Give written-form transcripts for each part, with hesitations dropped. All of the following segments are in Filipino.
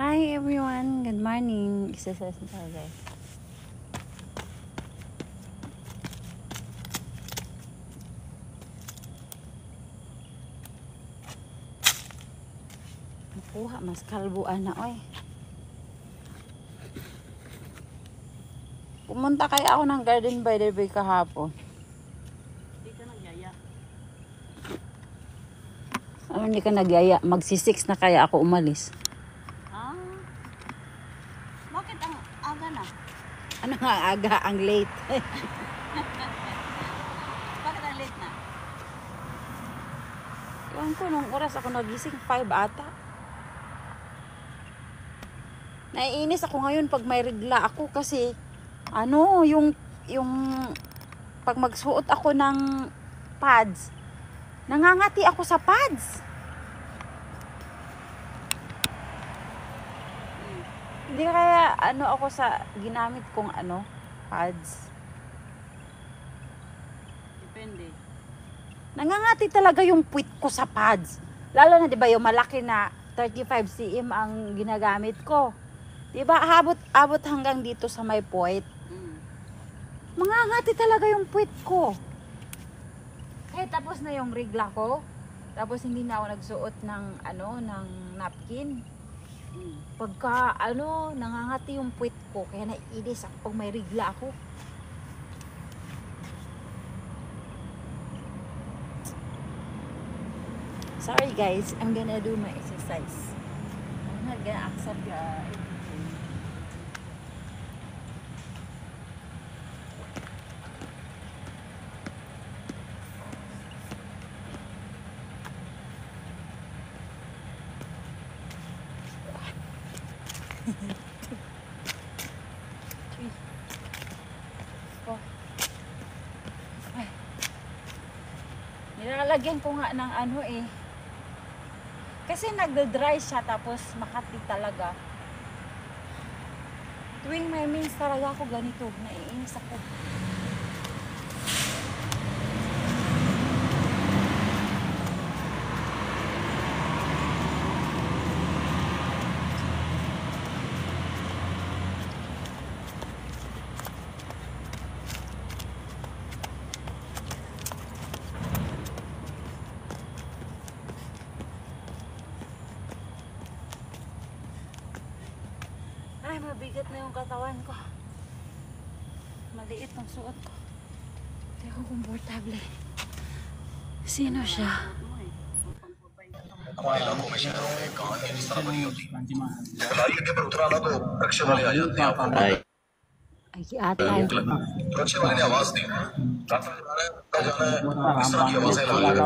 Hi everyone, good morning. Exercise na tayo guys. Nakuha, mas kalbuan na oy. Pumunta kaya ako ng Garden by the Bay kahapon. Hindi ka nagyaya. Ano hindi ka nagyaya? Magsi-6 na kaya ako umalis. Bakit ang aga na? Ano nga aga, ang late. Bakit ang late na? Ewan ko, nung oras ako nagising, 5 ata. Naiinis ako ngayon pag may regla ako kasi yung pag magsuot ako ng pads, nangangati ako sa pads. Hindi kaya ako sa ginamit kong pads. Depende. Nangangati talaga yung puwit ko sa pads. Lalo na 'di ba yung malaki na 35 cm ang ginagamit ko. 'Di ba abot hanggang dito sa may puwit. Mangangati talaga yung puwit ko. Kahit tapos na yung regla ko, tapos hindi na ako nagsuot ng ng napkin. Pagka nangangati yung puwit ko, kaya naiinis ako pag may regla ako. Sorry guys, I'm gonna do my exercise. I'm not gonna accept everything. Nilalagyan ko nga ng kasi nagdo-dry siya tapos makati talaga. Tuwing may means talaga ako ganito, naiinis ako. Ay, mabigat na yung katawan ko. Maliit ang suot ko. Hindi ako komportable. Sino siya? हमारे इलाकों में शहरों में कहानियां जिस तरह बनी होती गाड़ी अड्डे पर उतरा ना तो रक्षा वाले आ जाते हैं Ay, ate. रक्षा वाले ने आवाज दी ट्रैफिक जा रहा है कब जाना है इस तरह की आवाजें लगाती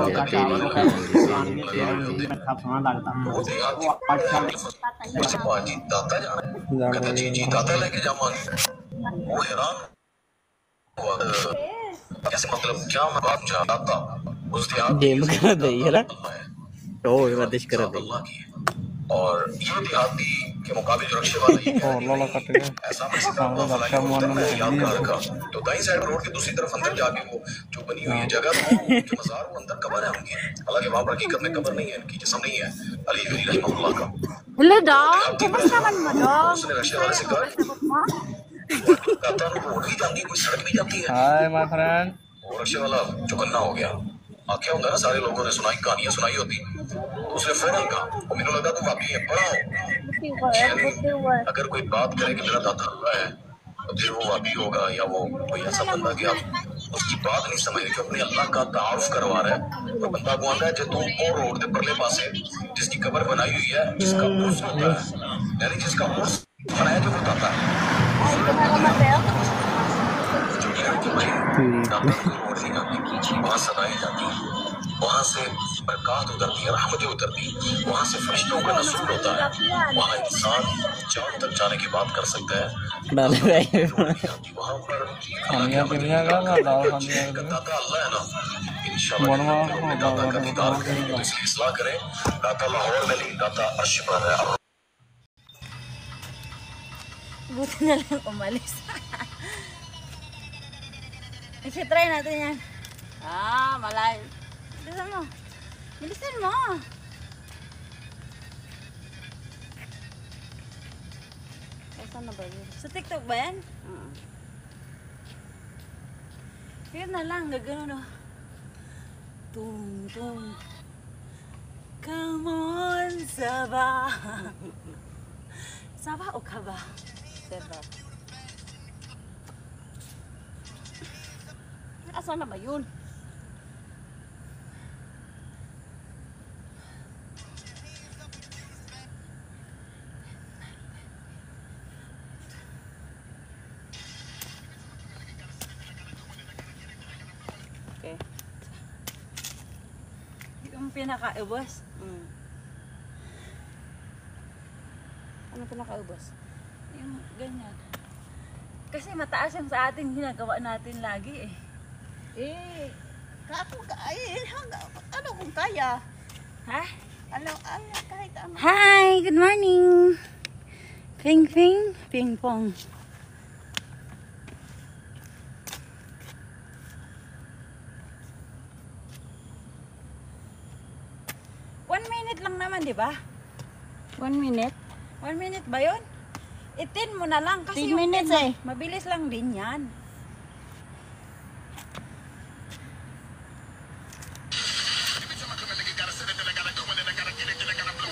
दाता जाना कहता जी दाता लेके जावा वो हैरान हुआ कैसे मतलब क्या मैं बात जानता उस देहात और ये देहाती के मुकाबले जो रक्षा वाले ऐसा यादगार रखा तो दाई साइड रोड की दूसरी तरफ अंदर जाके वो जो बनी हुई है जगह जो मजार वो अंदर कबर है उनकी हालांकि वहां पर हकीकत में कबर नहीं है इनकी जिस्म नहीं है अली वली रहमतुल्लाह का Hello dong, kumusta man mo dong? उसने रक्षा वाले से कहा कहता है रोड भी जाती है कोई सड़क भी जाती है हाय माय फ्रेंड वो रक्षा वाला चौकन्ना हो गया आंखें होंगे ना सारे लोगों ने सुनाई कहानियां सुनाई होती उसने फौरन कहा और मैंने लगा तुम वाकई है पढ़ा हो अगर कोई बात करे कि मेरा दादा हुआ है तो फिर वो वाकई होगा या वो कोई ऐसा बंदा कि आप उसकी बात नहीं समझ रहे जो अपने अल्लाह का तारुफ करवा रहा है और बंदा को आंदा है जो तुम वो रोड के परले पासे जिसकी कब्र बनाई हुई है जिसका उर्स होता है यानी जिसका उर्स बनाया जो वो दाता है वहाँ सदाएं जाती हैं वहाँ से बरकत उतरती है रहमतें उतरती वहाँ से फरिश्तों का नसूल होता है वहाँ इंसान चांद तक जाने की बात कर सकता है वहाँ पर दाता अल्लाह है ना इंशाअल्लाह दाता का दीदार करें तो इसलिए इस्लाह करें दाता लाहौर में नहीं दाता अर्श पर है Buti na lang umalis. I-try natin yan. Malay. Bilisan mo. Bilisan mo. Saan na ba yun? Sa TikTok ba yan? Yun na lang, gagano no. Tung tung. Come on, Sabah. Sabah o Kaba? Diba? Asan na ba yun? Okay. Yung pinakaubos. Ano pinakaubos? Yung ganyan. Kasi mataas yung sa ating ginagawa natin lagi eh. Ano kung kaya? Ha? Kahit ano. Hi! Good morning! Ping ping, ping pong. One minute lang naman, di ba? 1 minute? 1 minute ba yun? 10 mo na lang kasi 10 minutes eh. mabilis lang din yan.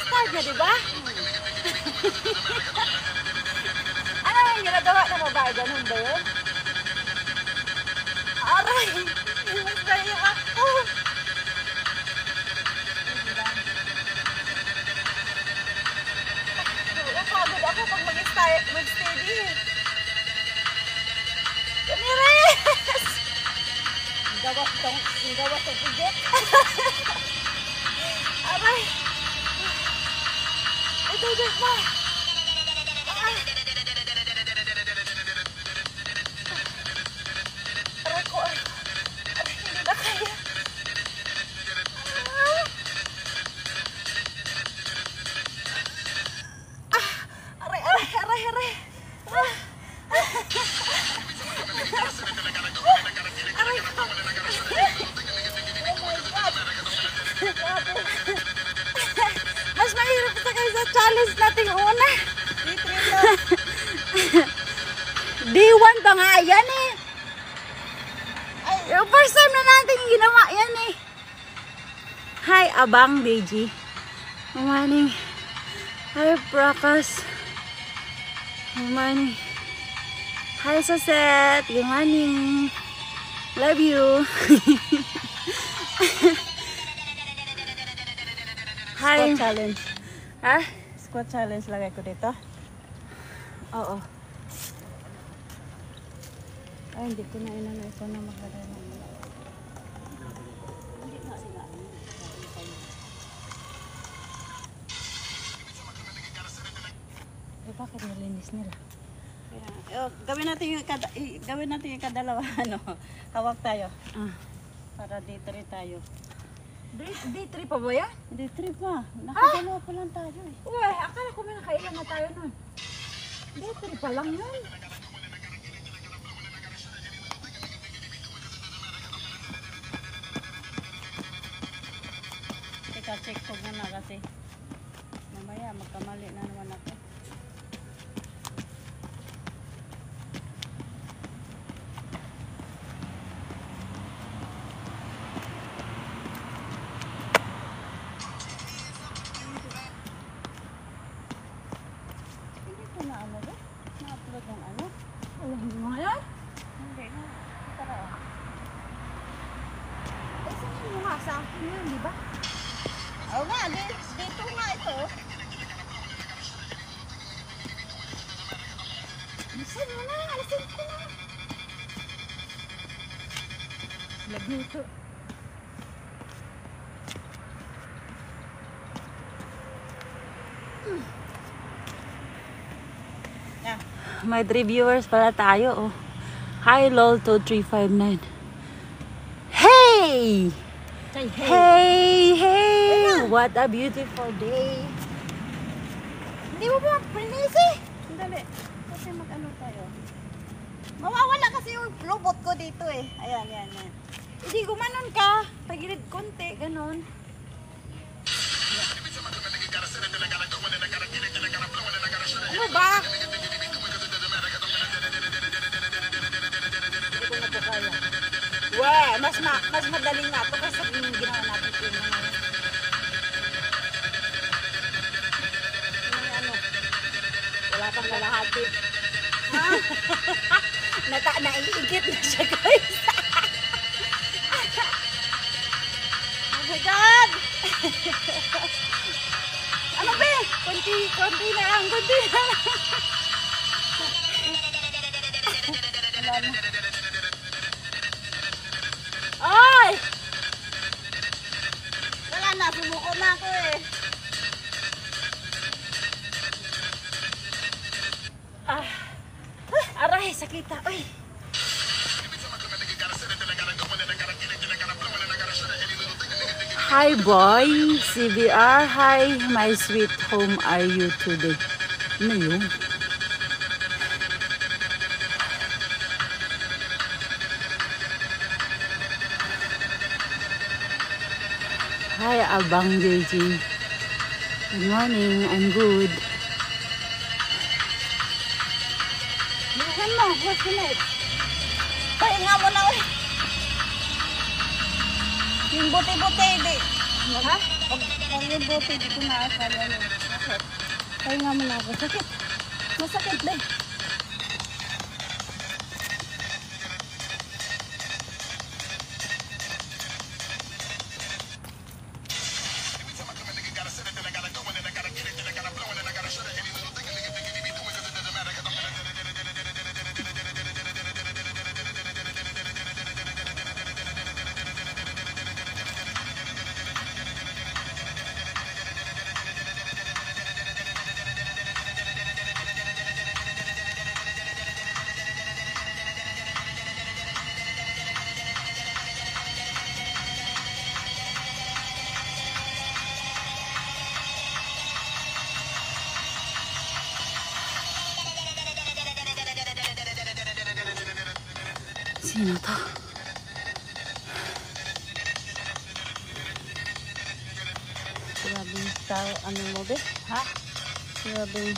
Start na, di ba? Ano yung ginagawa na babae? Ganun ba yun? Aray! Masaya ako! Napagod ako pag mag-steady. Ramirez! Ang gawa tong pigit. Aray! Ito, pa! Aray! Aray ko, aray. Aray, hindi na kaya. Aray. Aray ko. Oh my God. Mas mahirap ito kayo sa challenge natin una. D1 pa nga yan eh. Yung first time na natin ginawa yan eh. Hi, Abang Deji. Good morning. Hi, Prakas. Good morning. Hi, Sosette. Good morning. Love you. Hi. Squat challenge. Ha? Squat challenge lagay ko dito. Oo. Ay, hindi ko na inano. Ito na maglagay na. Bakit nalinis nila? Gawin natin yung kadalawa. Hawak tayo. Ah. Para D3 tayo. D3 pa ba yan? D3 pa. Nakadalawa pa lang tayo eh. Uy, akala ko may nakailan na tayo nun. D3 pa lang yun. Teka, check ko muna kasi mamaya magkamali na naman ako. Hindi ko na ano ba? Na-upload ng ano? Alam mo nga yan? Hindi na. Tara. Eh, sabi mo nga sa akin yun, di ba? Oo nga, dito nga ito. Alisin mo na, alisin ko na. Lagluto. Yeah. May 3 viewers pala tayo, oh. Hi, LOL2359. Hey! Say Hey! What a beautiful day. Hindi mo ba pinisi? Dali. Kasi mag-ano tayo. Mawawala kasi yung robot ko dito eh. Ayan, yan. Hindi, gumanon ka. Tagilid konti, ganon. Ano ba? Ano? Wala pang kalahati. Naiigit na siya, guys. Oh my God! Ano ba? Konti na lang, konti na lang. Wala na. Ay! Wala na, sumuko na ako eh. Aray, sakita. Uy. Hi boy, CBR. Hi, my sweet home are you today? Ano yun? Hi, Abang JJ. Good morning, I'm good. Bilisan mo, what's the next? Pahinga mo na eh. Yung buti-buti, di. Ha? Pag yung buti, di ko naasala yun. Masakit. Pahinga mo na ako. Sakit. Masakit din. Sino to? Grabe yung tao, ano mo be? Ha? Grabe yung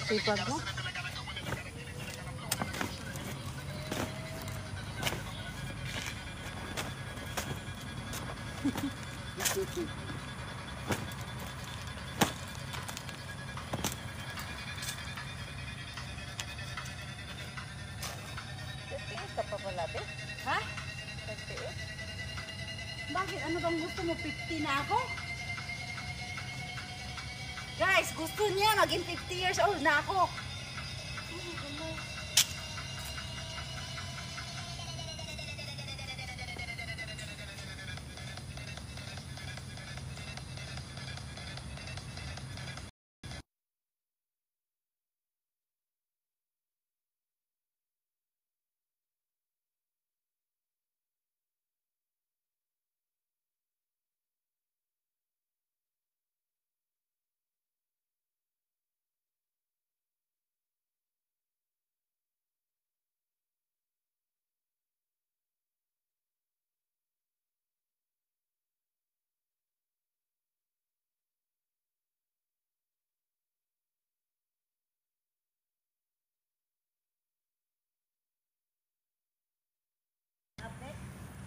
sipag mo. Titiis ka pa pala, be? Ha? Titiis? Bakit? Ano bang gusto mo? 50 na ako? Guys, gusto niya maging 50 years old na ako.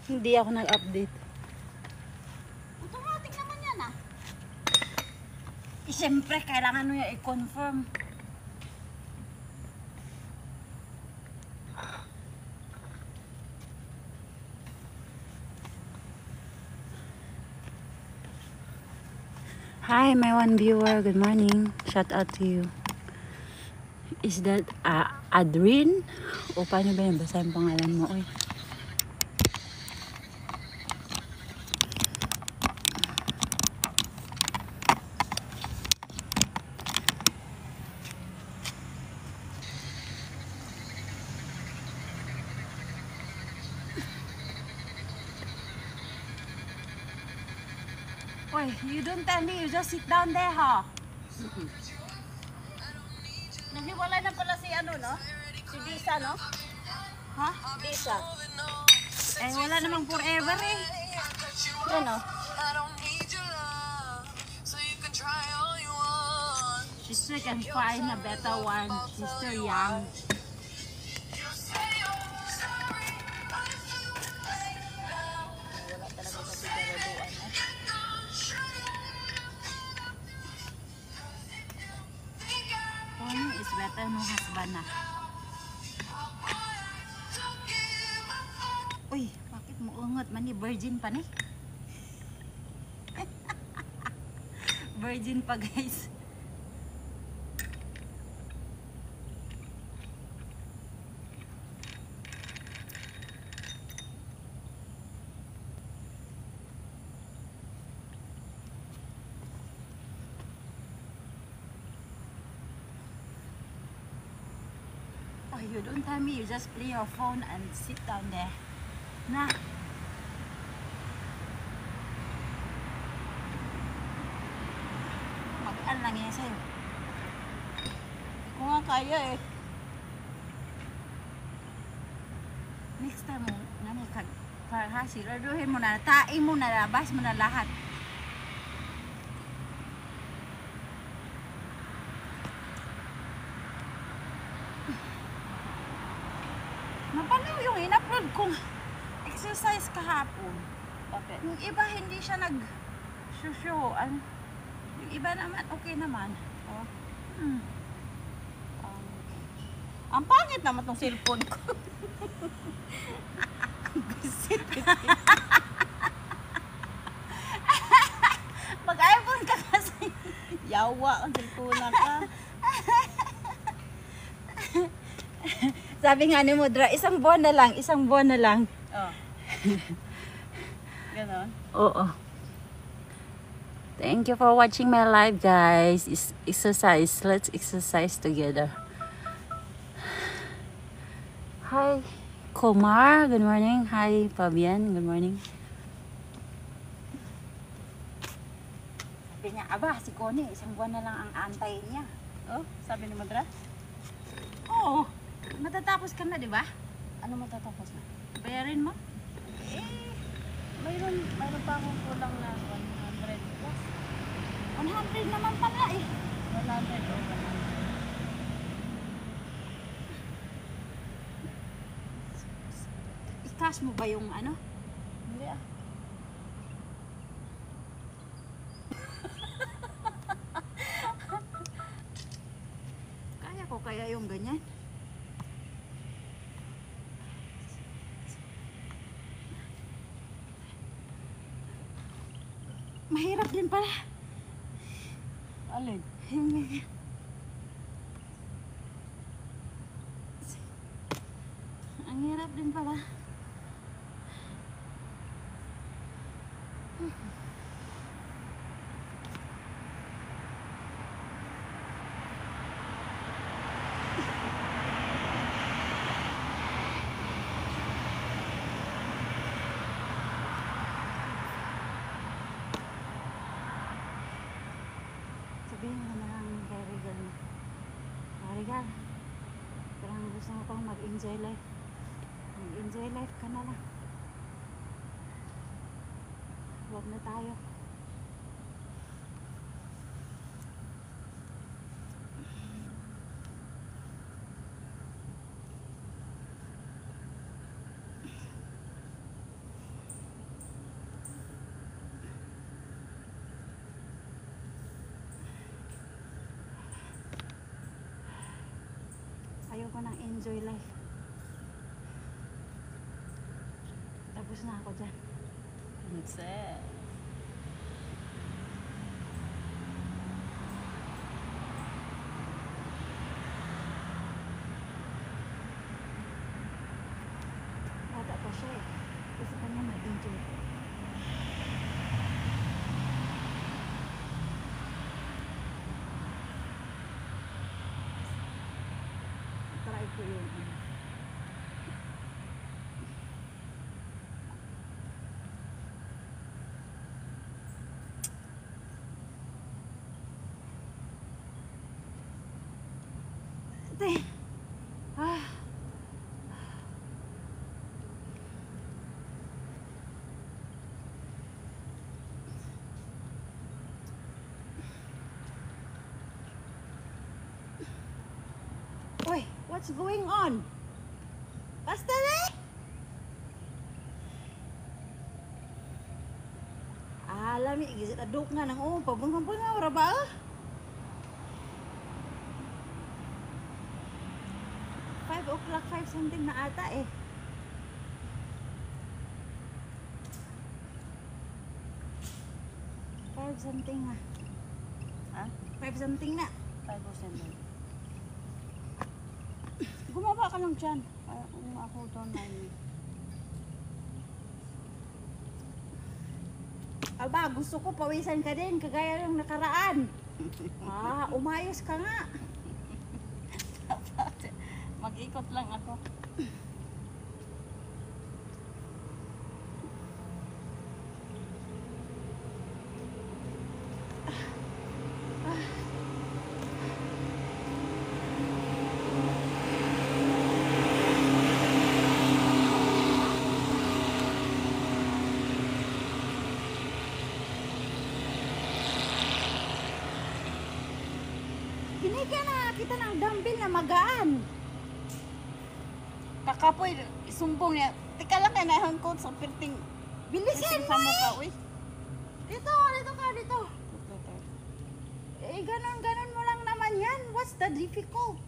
Hindi ako nag-update. Automatic naman yan ah. Siyempre, kailangan mo yung i-confirm. Hi, my one viewer. Good morning. Shout out to you. Is that Adrin? O paano ba yun? Basta yung pangalan mo. Oy. Oy, you don't tell me. You just sit down there, ha? Naghiwalay na pala si ano, no? Si Disa, no? Ha? Disa. Eh, wala namang forever eh. Ano? She still can find a better one. She's still young. Wala ito nung husband na. Uy, bakit mo ungot man ni? Virgin pa ni? Virgin pa guys. Oh, you don't tell me, you just play your phone and sit down there. Na. Mag-an lang yan sa'yo. Hindi ko nga kaya eh. Next time mo, nani kag para siguraduhin mo na, tain mo na, labas mo na lahat. Napanaw yung in-upload kong exercise kahapon. Bakit? Yung iba hindi siya nag-show. Yung iba naman, okay naman. Oh. Hmm. Ang pangit naman tong cellphone ko. Mag-iPhone ka kasi. Yawa ang cellphone ka. Sabi nga ni Mudra, isang buwan na lang, isang buwan na lang. Oh. Ganon. Oo. Thank you for watching my live, guys. Exercise. Let's exercise together. Hi, Komar. Good morning. Hi, Fabian. Good morning. Sabi niya, aba, si Connie, isang buwan na lang ang antay niya. Oh, sabi ni Madra. Oo. Matatapos ka na, di ba? Ano matatapos na? Bayarin mo? Eh, mayroon pa akong kulang na 100 plus. 100 naman pala eh. 100 o 100. I-cash mo ba yung ano? Hindi ah. Kaya ko kaya yung ganyan? Mahirap din pala. Alin? Yung ganyan. Ang hirap din pala. Sabihin mo na lang kay Regal na. Regal, parang gusto mo pang mag-enjoy life. Mag-enjoy life ka na lang. Huwag na tayo. Ayoko nang enjoy life. Tapos na ako dyan. Princess. Bata pa siya eh. Gusto pa niya mag-enjoy. Try ko yun. Ah. Uy, what's going on? Basta na! Alam ni, igizit aduk nga ng pabungang-bungang ora ba? 5 something na ata eh. Five something na. Ha? 5 something na. 5 Gumaba ka lang dyan. Kung ako doon na Aba, gusto ko pawisan ka din, kagaya ng nakaraan. Umayos ka nga. Mag-ikot lang ako. Kinigyan na kita ng dumbbell na magaan. Kakapoy, isumbong niya. Teka lang kaya nahang ko sa perting. Bilisin mo eh! Dito ka, dito. Ganon mo lang naman yan. What's the difficult?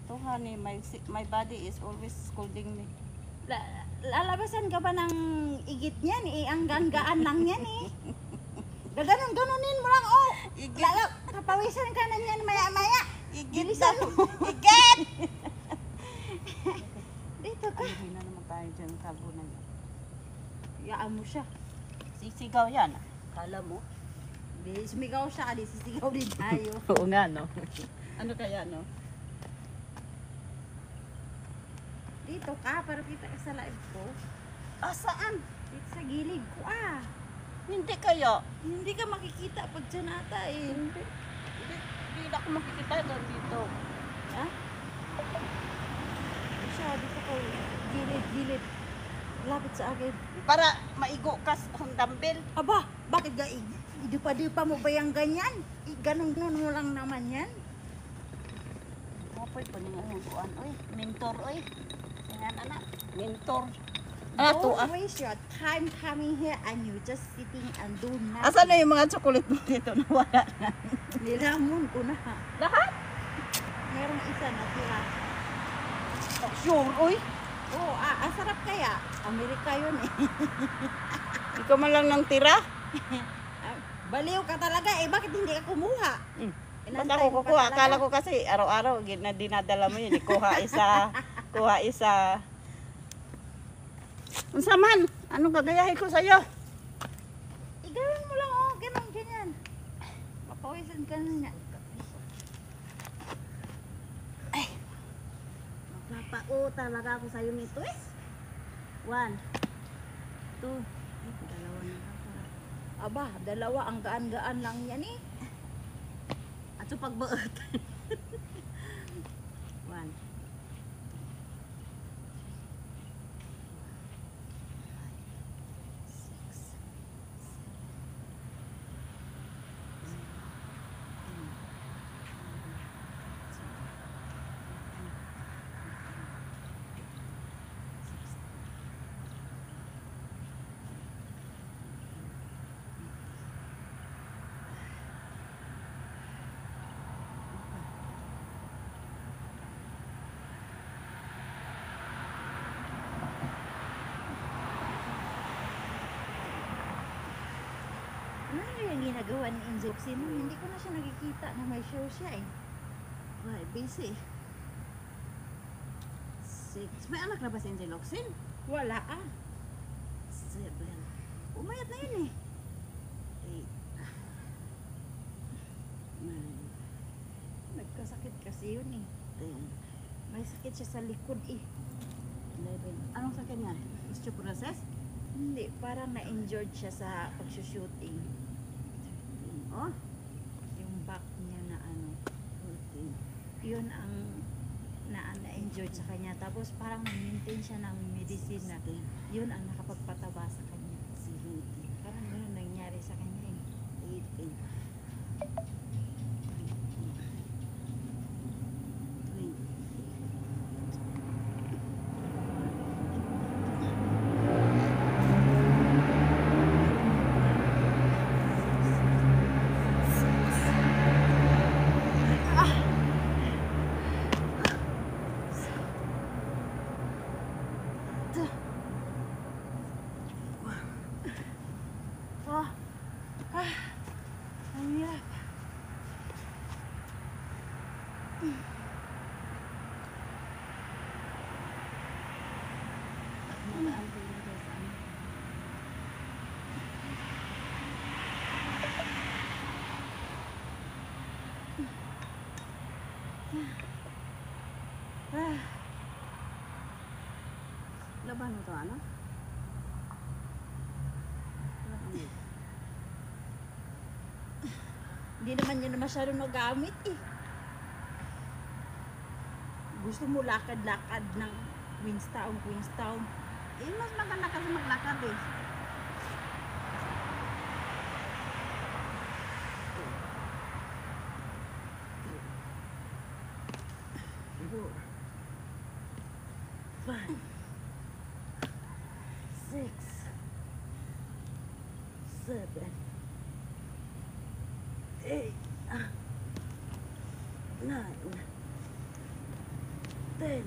To honey, my body is always scolding me. Lalabasan ka ba ng igit niyan? Ang gaan lang yan eh. Gaganon-ganonin mo lang, oh! Papawisan ka na niyan maya-maya. Bilisan mo. Igit! Dito ka. Ano na naman tayo dyan, kabo na yan. Iyaan mo siya. Sisigaw yan. Kala mo? Hindi, sumigaw siya. Di sisigaw din tayo. Oo nga, no? Ano kaya, no? Dito ka, para kita ka sa live ko. Saan? Dito sa gilid ko, Hindi kaya. Hindi ka makikita pag dyan ata eh. Hindi na ako makikita doon dito. Ha? Siya, dito ko. Gilid. Lapit sa akin. Para maigo ka sa dumbbell. Aba, bakit ga idupa-dupa mo ba yung ganyan? Ganun mo lang naman yan. Mapoy pa niya ang kuan, oy. Mentor, oy. Yan, anak. Mentor. Don't waste your time coming here and you just sitting and do nothing. Asan na yung mga chocolate mo dito? Nawala na. Nilamon ko na. Lahat? Merong isa na tira. Sure, oy. Oo, ang sarap kaya. Amerika yun eh. Ikaw man lang ng tira. Baliw ka talaga eh. Bakit hindi ka kumuha? Ba't ako kukuha? Akala ko kasi araw-araw dinadala mo yun. Kuha isa. Unsa man? Anong gagayahin ko sa'yo? Igawin mo lang, oh. Ganyan. Papawisan ka na niya. Ay. Magpapao talaga ako sa'yo nito eh. 1, 2. Dalawa na lang. Aba, dalawa. Ang gaan-gaan lang yan eh. At so pagbuot. 1. Ano yung ginagawa ni Inzoxin? Hindi ko na siya nakikita na may show siya eh. Why, busy. 6. May anak na ba si Angeloxin? Wala 7. Umayat na yun eh. 8. 9. Nagkasakit kasi yun eh. 10. May sakit siya sa likod eh. 11. Anong sakit niya? Osteoporosis? Hindi, parang na-injured siya sa pag-shooting. Oh, Yung back niya na ano. 14. Yun ang na-injured sa kanya. Tapos parang nag-maintain siya ng medicine na yun ang nakapagpataba sa kanya. 17. Parang gano'n nangyari sa kanya eh. 18. 20. Laban mo to, ano? Hindi naman yun masyado nagamit eh. Gusto mo lakad-lakad ng Queenstown. Eh, mas maganda kasi maglakad eh. Four, 5, 6, 7, 8, 9, 10.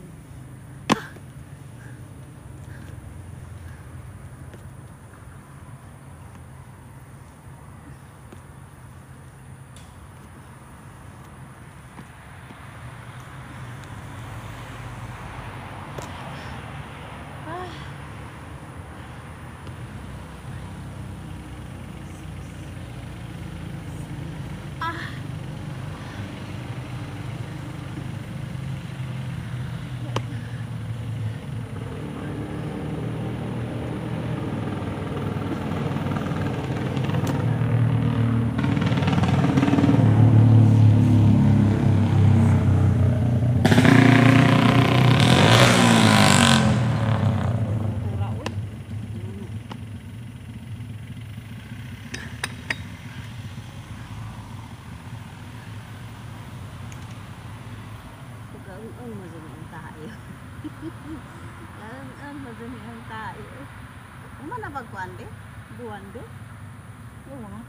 Ang madami ang tayo. Ang madami ang tayo. Ano na bagkuan de? Buwan de? Oo nga.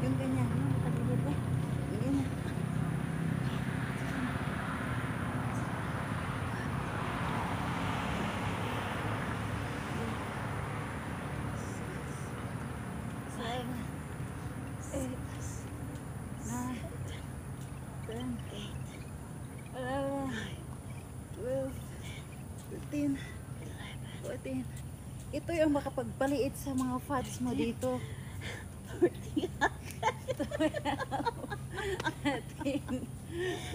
Yung ganyan, ano? Matagilid eh. Yung ganyan. Seven, 8, 9, 10, 11, 12, 13, 14. Ito yung makapagpaliit sa mga fats mo dito. 13,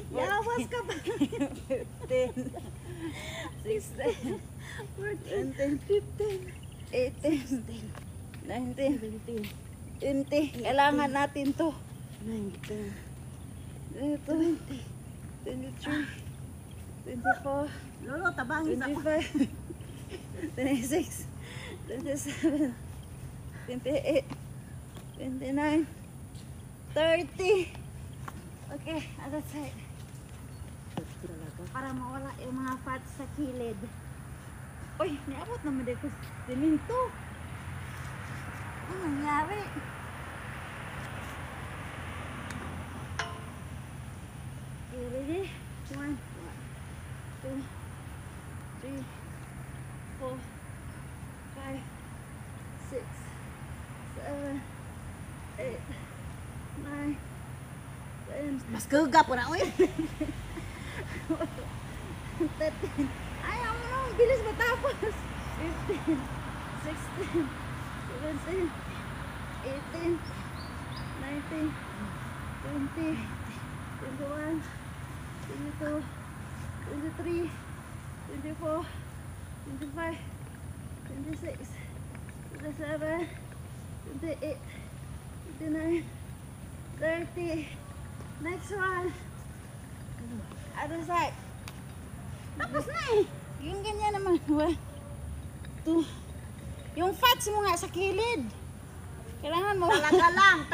yawas ka ba? 15, 16, 14, 15, 18, 19, 20. Kailangan natin to. 19, 20, 23, 24, Lolo, tabangin 25, 26, 27, 28, 29, 30. Okay, other side. Para mawala yung mga fats sa kilid. Uy, niabot naman dito sa siminto. Ano nangyari? Okay, ready? 1, 2, 3, 4, 5, 6, 7, 8, 9, 10. Mas gaga po na, uy! 13. Ayaw mo nung bilis matapos. 15, 16, 17, 18, 19, 20, 21, 22, 23, 24, 25, 26, 27, 28, 29, 30. Next one. Other side. Tapos na eh. Yung ganyan naman. 1, 2. Yung fats mo nga sa kilid. Kailangan mo. Talaga lang.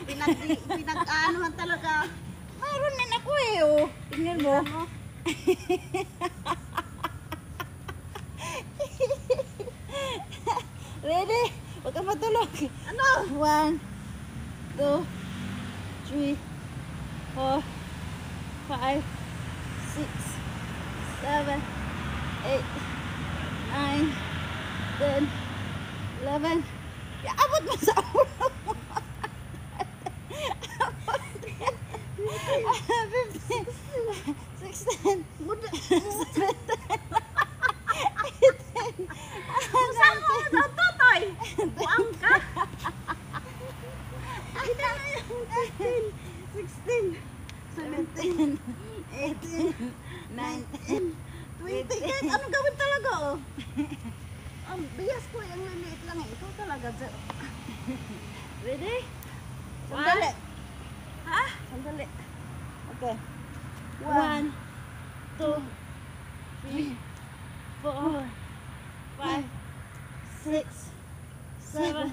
Pinag-aanohan talaga. Mayroon din ako eh. Oh. Tingnan mo. Ready? Huwag ka matulog. Ano? 1, 2, 3, 4, 5, 6, 6, 7, 8, 9, 10, 11. Ya, abot mo sa ulo mo. 15, 16, 17, 18. Saan mo na to, Toy? Buang ka. 16, 17, 18, 19, 20. Kahit anong gawin talaga, oh. Ang bias ko, yung liliit lang eh. Ikaw talaga, Joe. Ready? Sandali. Ha? Sandali. Okay. 1, 2, 3, 4, 5, 6, 7,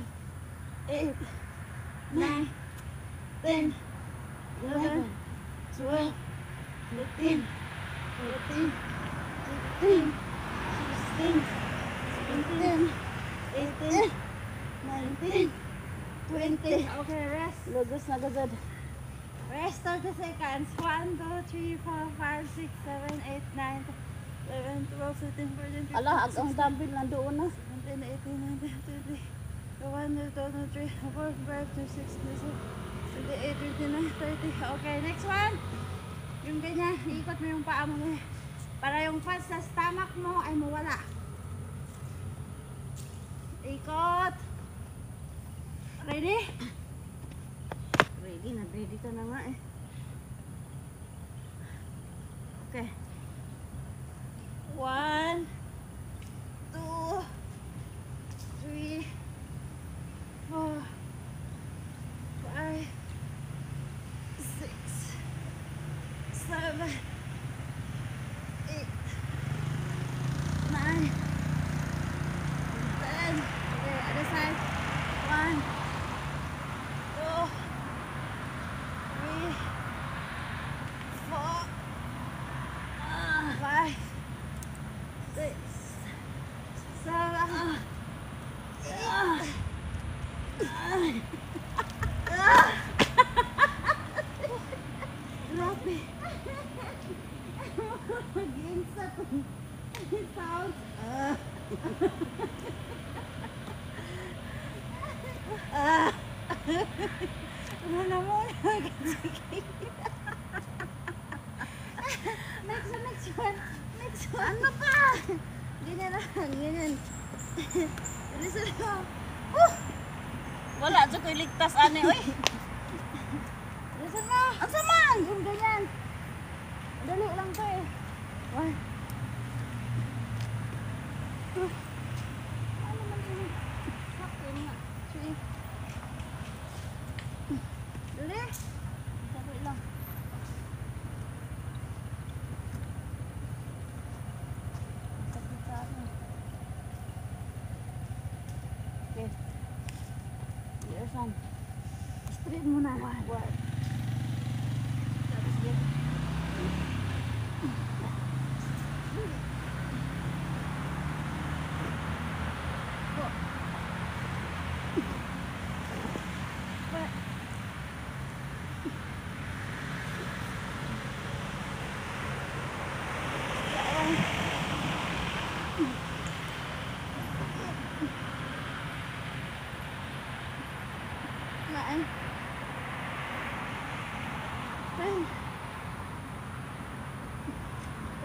8, 9, 10, 11, 12, 13, 14, 15, 16, 17, 18, 19, 20. Okay, rest. Lugos na gagad. Rest 30 seconds. 1, 2, 3, 4, 5, 6, 7, 8, 9, 11, 12, 13, 14, 15, Ala, ang dumbbell nandoon na. 17, 18, 19, 20, 21, 22, 23, 24, 25, 26, 27, 28, 29, 30. Okay, next one. Yung ganyan, iikot mo yung paa mo para yung fat sa stomach mo ay mawala. Ikot. Ready? Ready na, ready ka na nga eh. Okay. 1, 2, 3, 4, 5, 6, 7, 8, 9, 10. Okay, other side. 1, 2, 3, 4, 5, 6, 7, 8, 9. Grabe. Mag-insa kung sounds. Ano na muna? Next one. Ano pa? Ganyan lang, ganyan. Listen mo. Wala, dyan ko'y ligtas, ane, oy. Listen mo. Ang saman! Yung ganyan. Dali lang to eh. 1, 2. Ano man yun? Sakto nga. 3. Dali. Dali lang. Sakit sa akin. Okay. Yes, son. Straight muna. 1. Tapos yan. Nine. 10.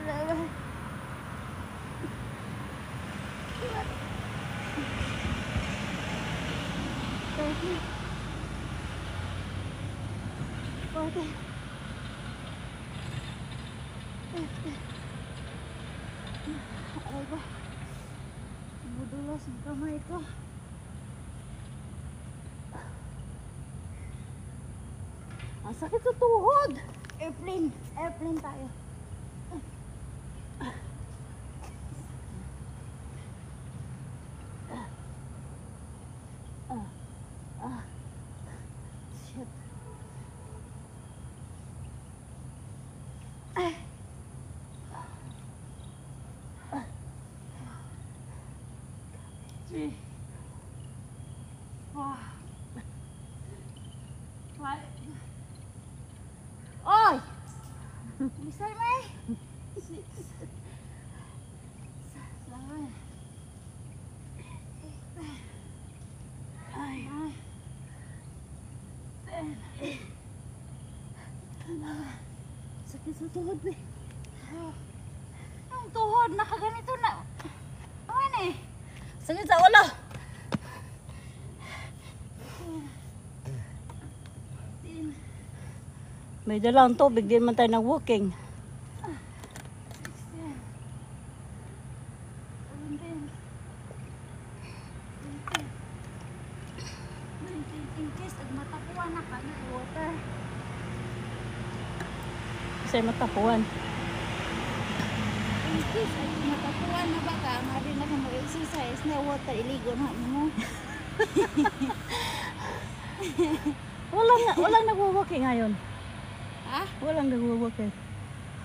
11. 13. 14. 15. Aray ko. Madulas ang kamay ko. Ang sakit sa tuhod. Airplane. Airplane tayo. Shit. Three. 4. 5. Oy! Bisay may. 6, 7, 8, ay, 10. Sakit sa tuhod eh. Ang tuhod, nakaganito na. Ano eh? Sakit sa ulo. May dalang tubig, di man tayo nag-walking. 19. In case nagmatapuan na ka na water. Kasi matapuan. In case nagmatapuan na ba ka, mari na ka mag-exercise na water, iligo na mo. Walang nag-walking ngayon. Ha? Walang nag-walking.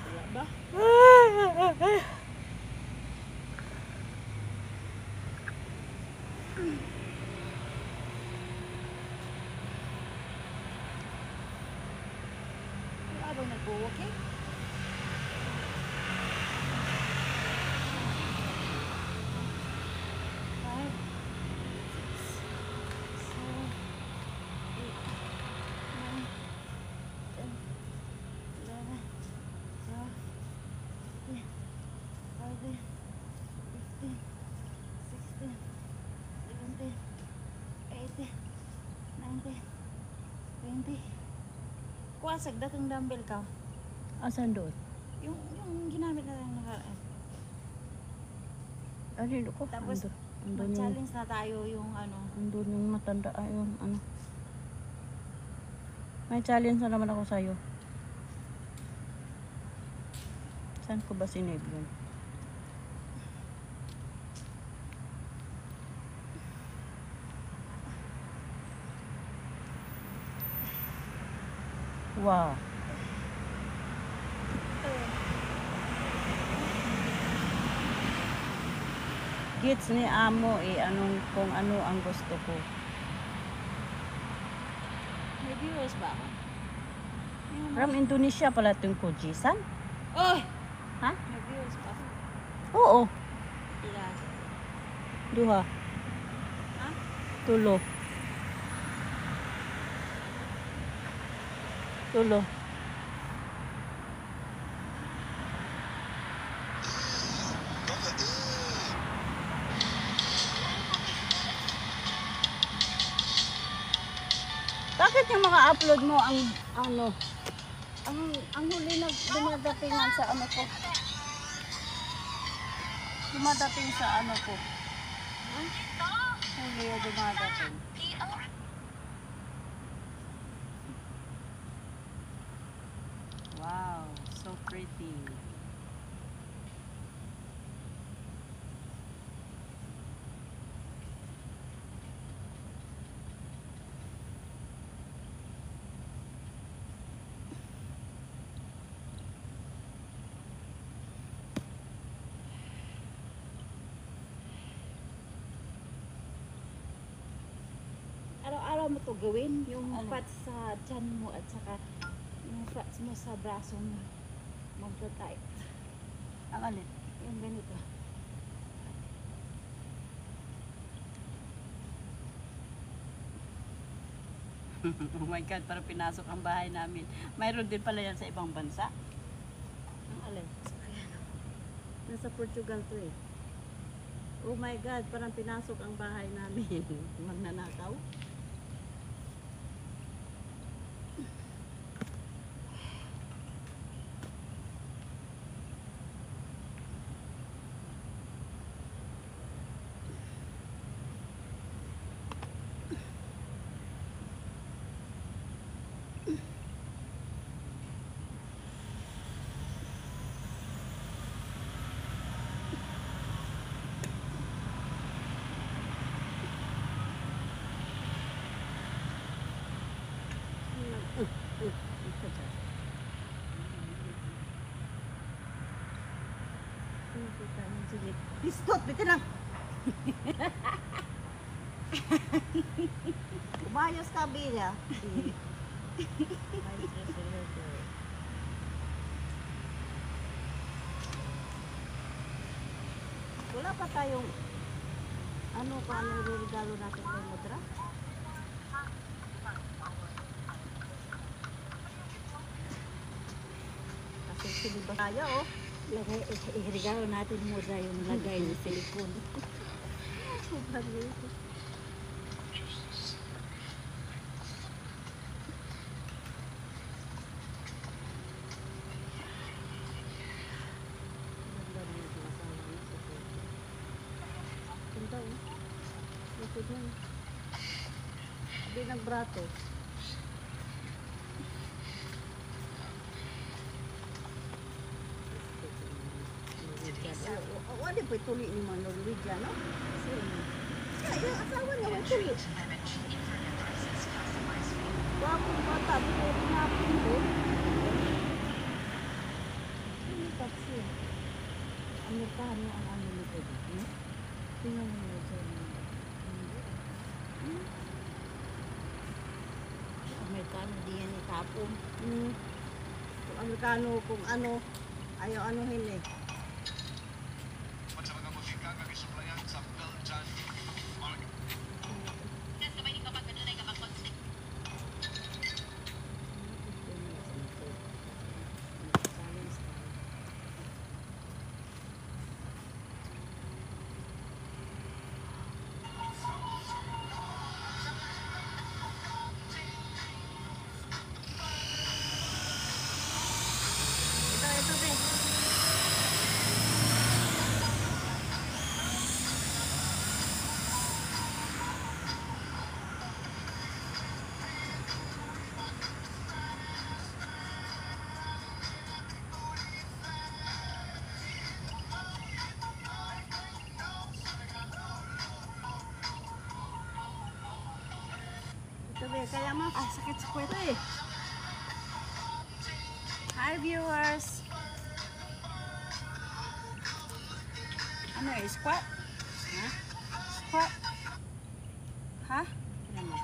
Wala ba? Wala bang nag-walking? Five, 6, 7, 8, 9, 10, 11, 12, 13, 14, 15, 16, 17, 18, 19, 20. Kuha, sagdat ang dumbbell ka. Asan doon? Yung ginamit na lang nakaraan. Ano ko? Tapos, Andun yung, mag-challenge na tayo yung ano. andun yung matanda. Ayun, ano. May challenge na naman ako sa'yo. Saan ko ba sinave yun? Wow. Gits ni amo anong kung ano ang gusto ko. May viewers ba ako? From Indonesia pala itong Kujisan? Oy! Ha? May viewers ba ako? Oo. Ilan? Duha. Ha? Tulo. Tulo. Bakit yung mga upload mo ang ano? Ang huli na dumadatingan sa ano ko. Dumadating sa ano ko. Huli na dumadating. Wow, so pretty. Araw-araw mo to gawin, yung Ano? fat sa tiyan mo at saka yung fat mo sa braso mo. Magta-tight. Ang alin? Yung ganito. Oh my God, parang pinasok ang bahay namin. Mayroon din pala yan sa ibang bansa. Ang alin? Nasa Portugal to eh. Oh my God, parang pinasok ang bahay namin. Magnanakaw. Sige. Bistot, bitin lang. Umayos ka, Bila. ano kung ano regalo natin kay Mudra? Kasi siliba tayo, oh. Lagay, i-regalo natin Mudra yung lagay ng silikon. Sobrang liit. Ganda, oh. Likod yan. Hindi nagbrato. Wala po tuloy ni mga Norwegian, no? Yung asawa niya, wala tuloy. Wapong bata, pero napin doon. Ano taxi? Amerikano ang ano nito dito, no? Tingnan mo na dyan. Amerikano diyan itapon. Kung Amerikano, kung ano, ayaw anuhin eh. Ito, be. Ito, be. Kaya mo, sakit sa kweta eh. Hi viewers! Ano eh, squat? Ha? Squat? Ha? Ano mo?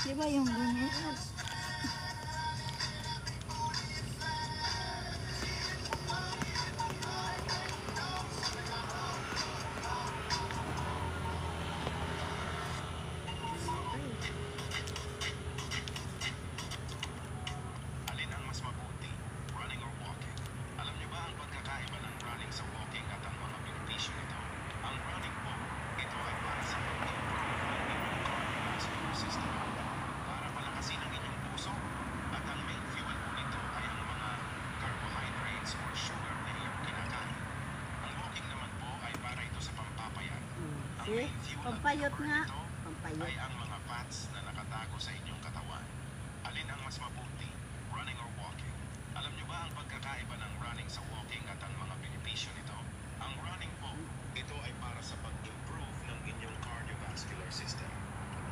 Diba yung ganyan? Alin ang mas mabuti, running or walking? Alam niyo ba ang pagkakaiba ng running sa walking at ang mga benepisyo nito? Ang running po, ito ay para sa pag-improve ng inyong cardiovascular system, para palakasin ang inyong puso, at ang main fuel po nito ay ang mga carbohydrates or sugar na iyong kinakain. Ang walking naman po ay para ito sa pampapayat. Ang See? main fuel at Pampayot burn nga. nito Pampayot. ay ang mga fats na nakatago sa inyong katawan. Alin ang mas mabuti, running or walking? Alam niyo ba ang pagkakaiba ng running sa walking at ang mga benepisyo nito? Ang running po, ito ay para sa pag-improve ng inyong cardiovascular system,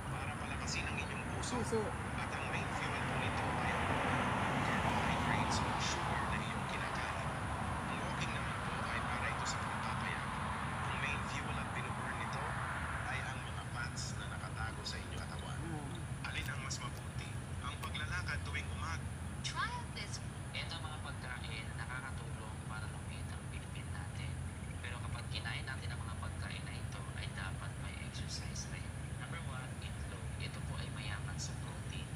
para palakasin ang inyong puso, Puso. at ang main fuel po nito ay ang mga carbohydrates o sugar na iyong kinakain. Ang walking naman po ay para ito sa pampapayat. Ang main fuel at binuburn nito ay ang mga fats na nakatago sa inyong katawan. Alin ang mas mabuti? Ang paglalakad tuwing umaga. Ito ang mga pagkain na nakakatulong para lumit ang Pilipin natin. Pero kapag kinain natin ang mga pagkain na ito, ay dapat may exercise rin. Number 1, itlog. Ito po ay mayaman sa protein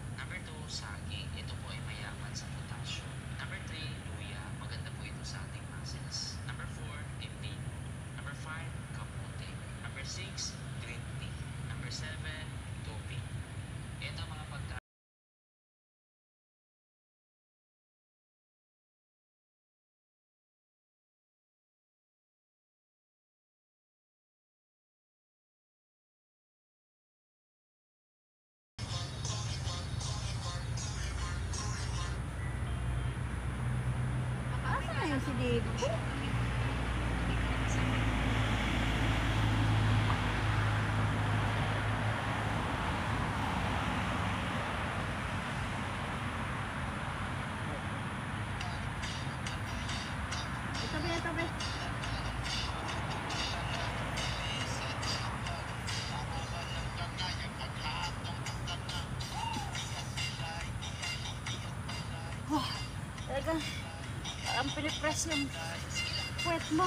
pinipress yung puwet mo.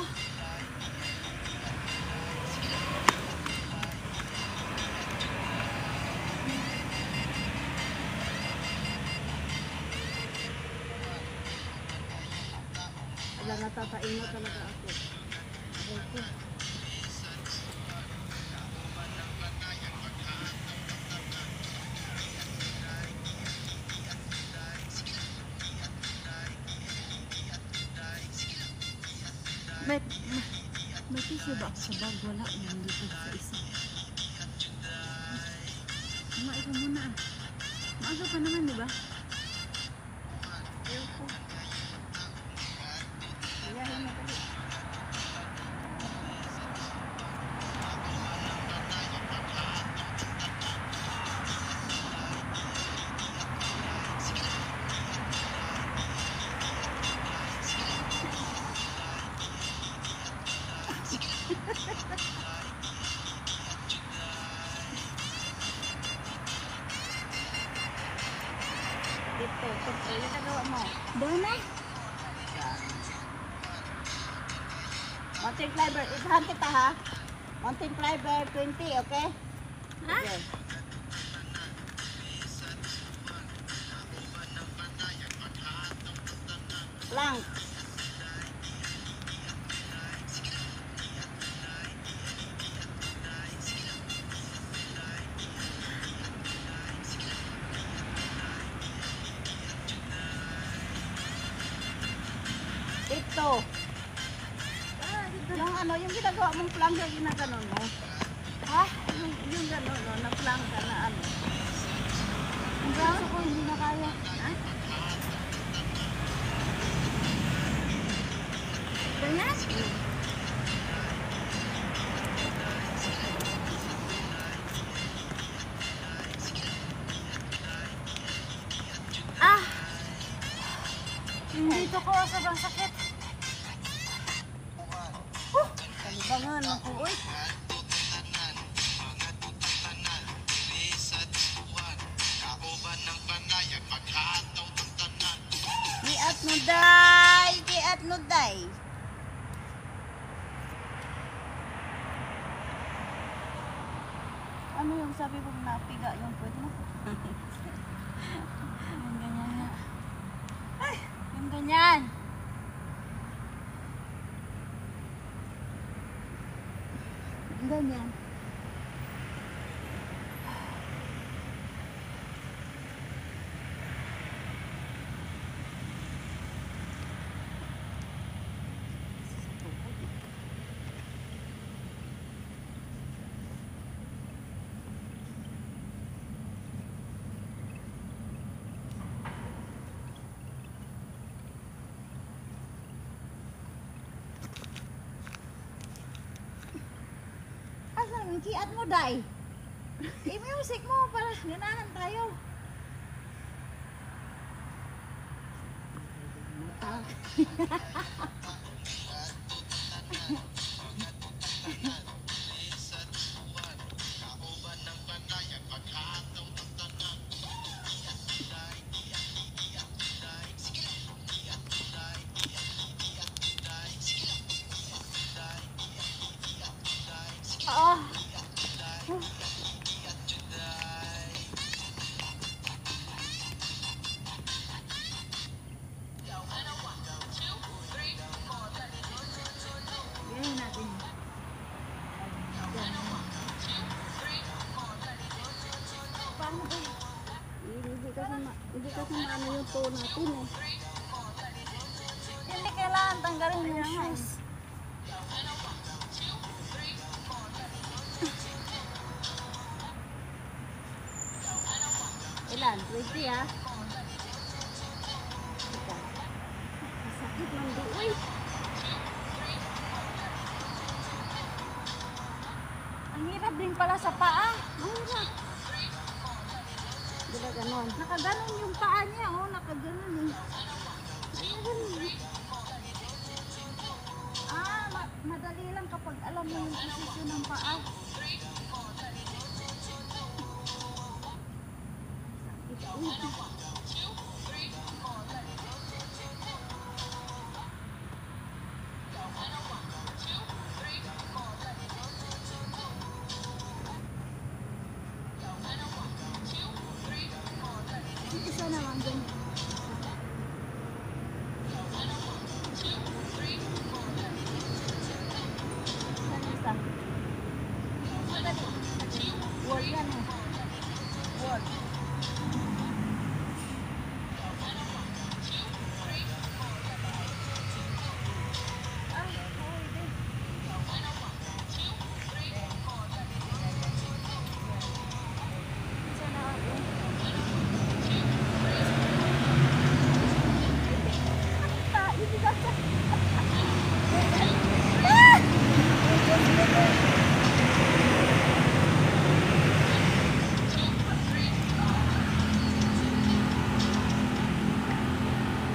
Wala, natataino talaga ako. Okay. May tissue ba ako sa bag? Wala. Nandito sa isa. Kumain ka muna ah. Maaga pa naman, di ba? Ayahin mo kali. Dito, yung nagawa mo. Dona? Mountain climber, isahan kita ha. Mountain climber 20, okay? Ha? Okay. Plank. Dito. Yung ano, yung ginagawa mong plank yung ginaganon mo. Ha? Yung gano'n, no, na plank ka na ano. Ang braso ko hindi na kaya. Ha? Ganyan? Ah! Hindi to ko sobrang sakit. Kalibangan ako, uy. Kiat nuday! Kiat nuday! Ano yung sabi mong napiga yung puwet mo? Yung ganyan nga. Ay! Yung ganyan. Ganyan. Asan yung kiat mo, Day? I-music mo para ganahan tayo. Ah! Ganyan natin. Paano ba? Hindi kasi maano yung toe natin eh. Hindi kailangan tanggalin yung shoes. Ilan? 20 ha? Masakit man di. Uy! Ang hirap din pala sa paa. Di ba ganon? Nakaganon yung paa niya, oh. Nakaganon eh. Ah, madali lang kapag alam mo yung posisyon ng paa. naman dun. Saan isa? Wall yan eh. Wall.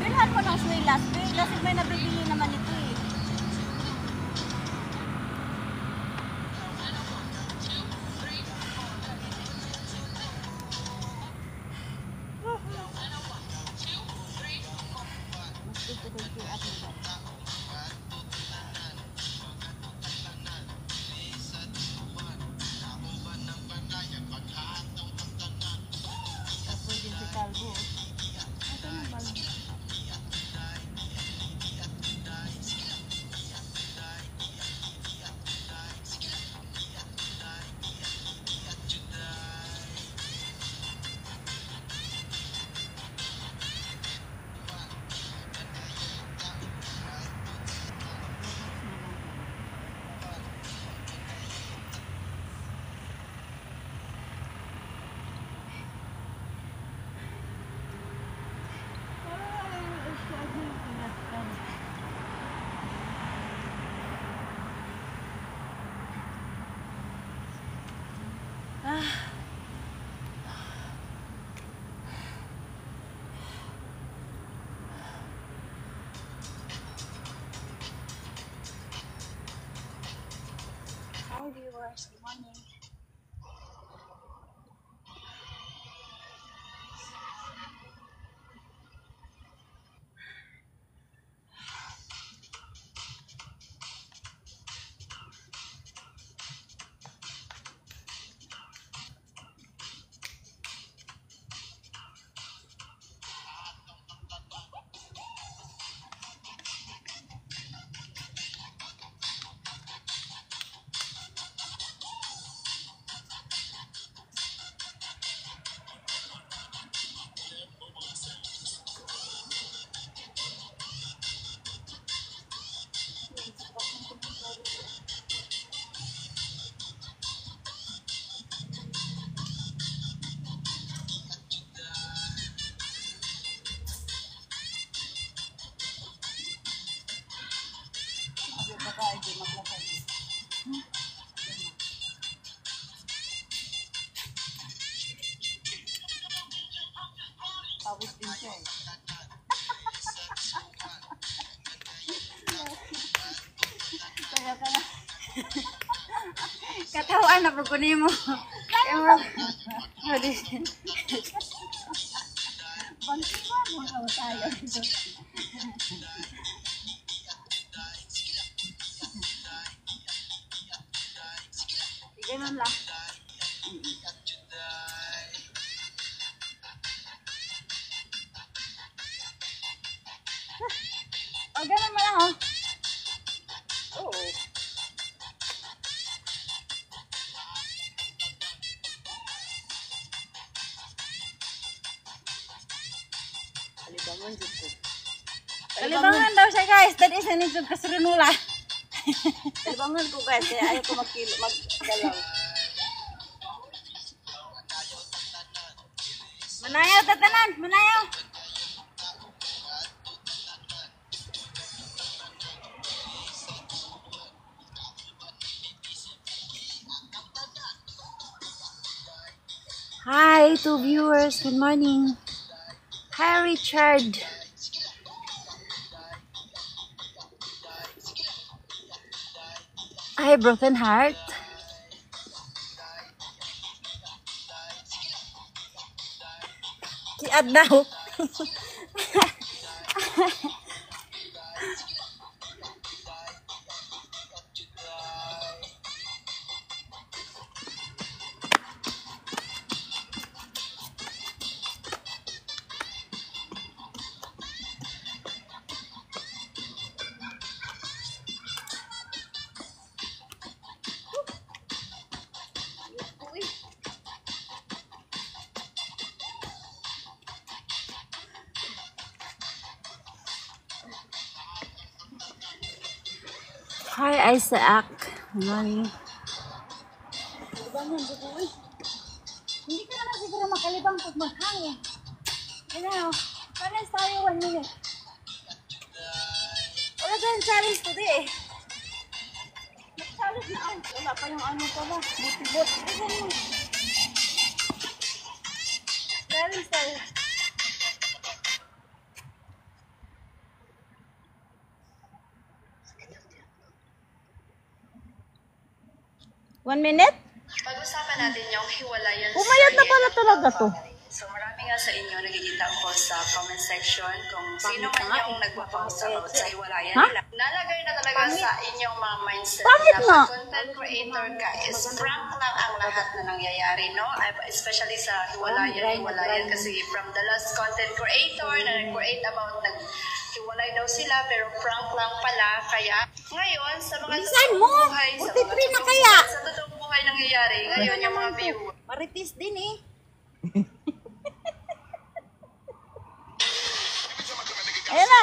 Bilhan mo ng swilas, kasi may nabibili naman ito eh. Mas gusto ko yung at nila. Tapos din si Calvo. Ito na ba? Hi viewers, good morning. Pawis din siya eh. Kaya ka na. Katawan na pag kunin mo. Kaya mo. Bangsi ba mo na tayo? Ganun lang. O, ganun mo lang, oh. Oo. Alibangon dito ko. Kalibangan daw siya, guys. That is an isog kasrunula. Alibangon ko guys, kaya ayaw ko maggalaw. Manayaw, tatanan. Manayaw. Hi to viewers, good morning. Hi Richard. Hi Broken Heart. Kiad daw. Hi, Isaac. Morning. Hindi ka naman siguro makalibang pag maghangin. Ano, challenge tayo 1 minute. Wala tayong challenge today eh. Mag-challenge na ako. Wala pa yung ano pala. Buti-bot. Tignan mo. Challenge tayo. One minute? Pag-usapan natin yung hiwalayan Umayat na pala talaga to. So marami nga sa inyo nagkikita ko sa comment section kung sino man yung nagpo-post about sa hiwalayan nila. Nalagay na talaga sa inyong mga mindset Pangit na nga. pag content creator ka is prank lang ang lahat na nangyayari, no? Especially sa hiwalayan kasi from the last content creator na nag-create about hiwalay daw sila pero prank lang pala. Kaya ngayon sa mga totoong buhay, sa totoong buhay nangyayari, ngayon yung mga viewers. Maritis din eh. Ayan na.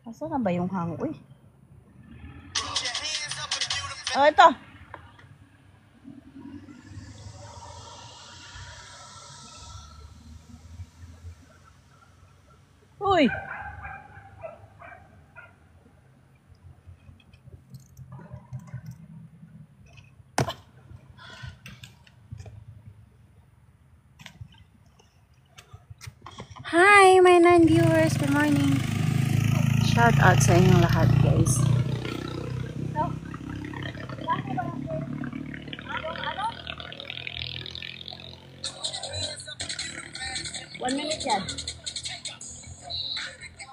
Asa na ba yung hangoy? Oh, ito. Uy. Hi, my 9 viewers. Good morning. Shout out sa inyong lahat, guys. One minute yan.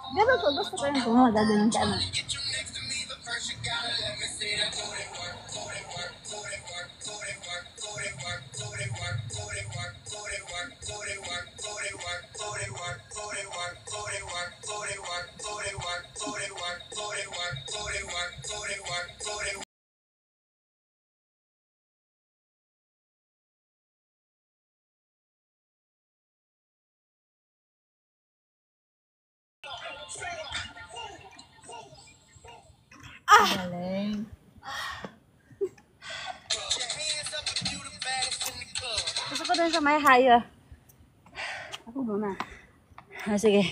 Gano'n ko, gusto ko yung pumunta doon ng daan. Galing. Gusto ko dun sa may haya. Ako muna. Ah, sige.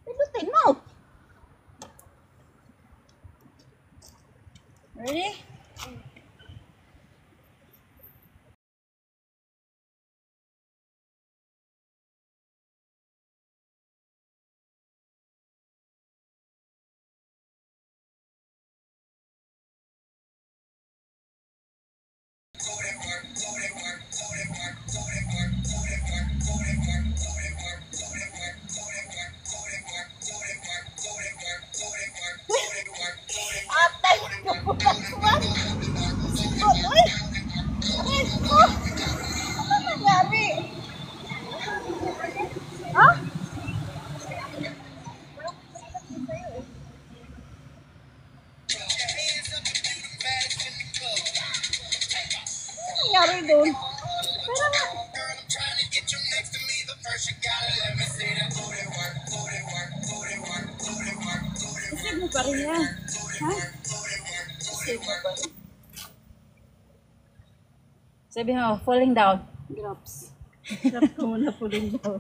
Pinutin mo. Ready? Nangyari doon. Pero nga. Isip mo pa rin yan. Ha? Isip mo pa rin. Sabi mo, falling down. Drops. Drops ko muna po rin daw.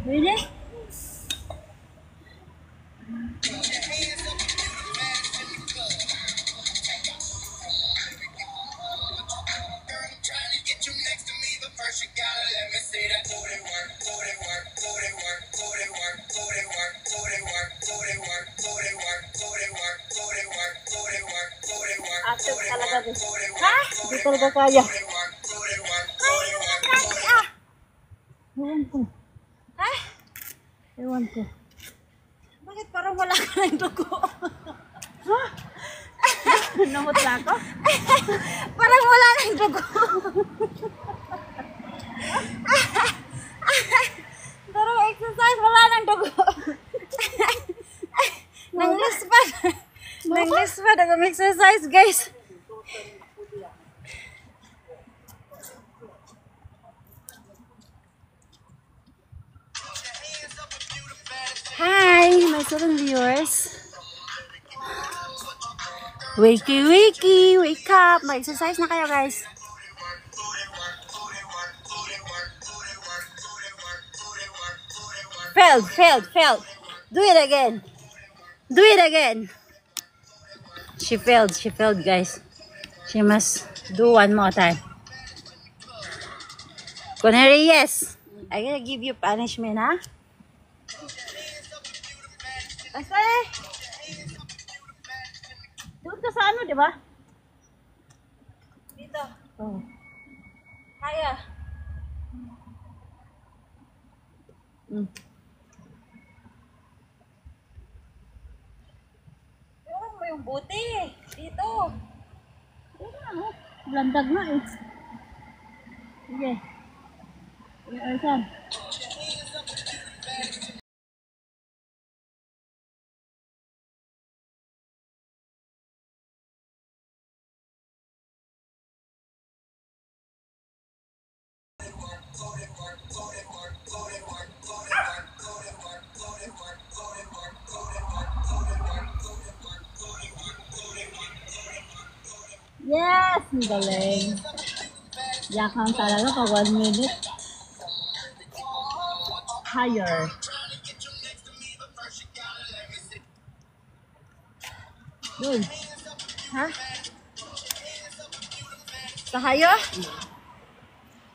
Really? talaga guys. Ha? Hindi talaga kaya. Ewan ko. Ha? Ewan ko. Bakit parang wala ka ng dugo? Namutla ako? Parang wala ng dugo. Parang exercise, wala ng dugo. Nang-lispad. Nang-lispad ako exercise, guys. Hi, my student viewers. Wakey, wakey, wake up. Mag-exercise na kayo, guys. Failed. Do it again. Do it again. She failed, guys. She must do one more time. Kunwari, yes. I'm gonna give you punishment, ha? Kasi, Doon ka sa ano, di ba? dito. Oh. Kaya. Pero mo yung buti. Dito. Landag na eh. Sige. Saan? Yes! Ang galing. Yakang talaga pa 1 minute. Higher. Doon. Ha? Sahayo?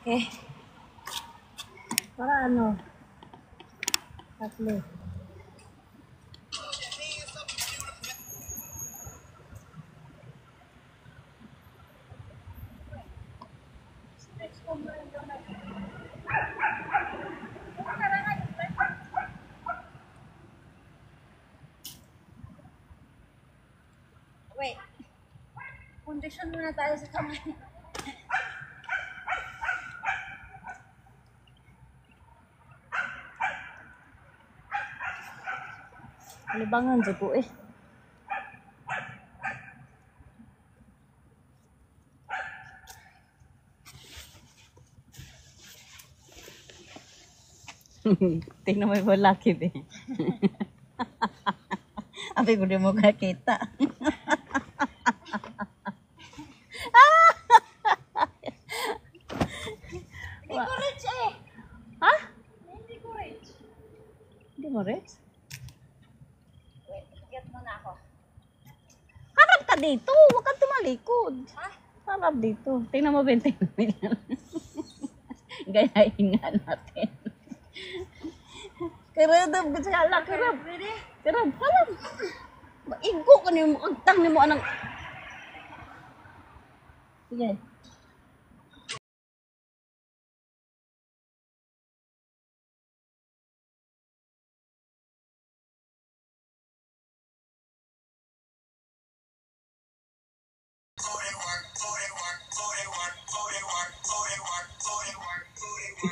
Okay. Para ano? Tatlo. Wait. Condition muna tayo sa kamay. Alibangan dyan po eh. Tingnan mo yung laki eh. Abi ko di mo kakita. Hindi ko rich eh. Ha? Hindi ko rich. Hindi mo rin? Wait, get muna ako. Harap ka dito. Huwag kang tumalikod. Ha? Harap dito. Tingnan mo 20 million. Gayahin nga natin. Karadab ka siya lang. Karab. Ready? Karab. Harap. Maigo ka niyo. Magtang niyo mo anang. Sige.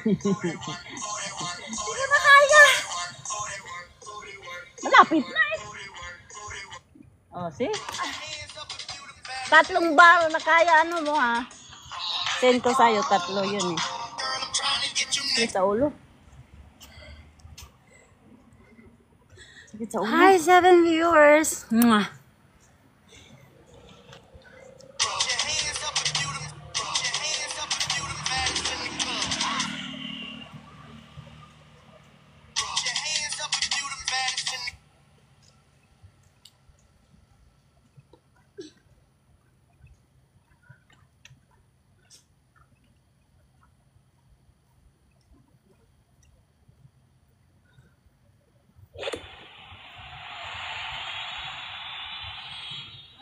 Hindi ko na kaya. Malapit na eh. Oh, see? 3 bar na kaya ano mo ha. Send ko sa'yo 3 yun eh. Sakit sa ulo. Sakit sa ulo. Hi, 7 viewers. Mwah.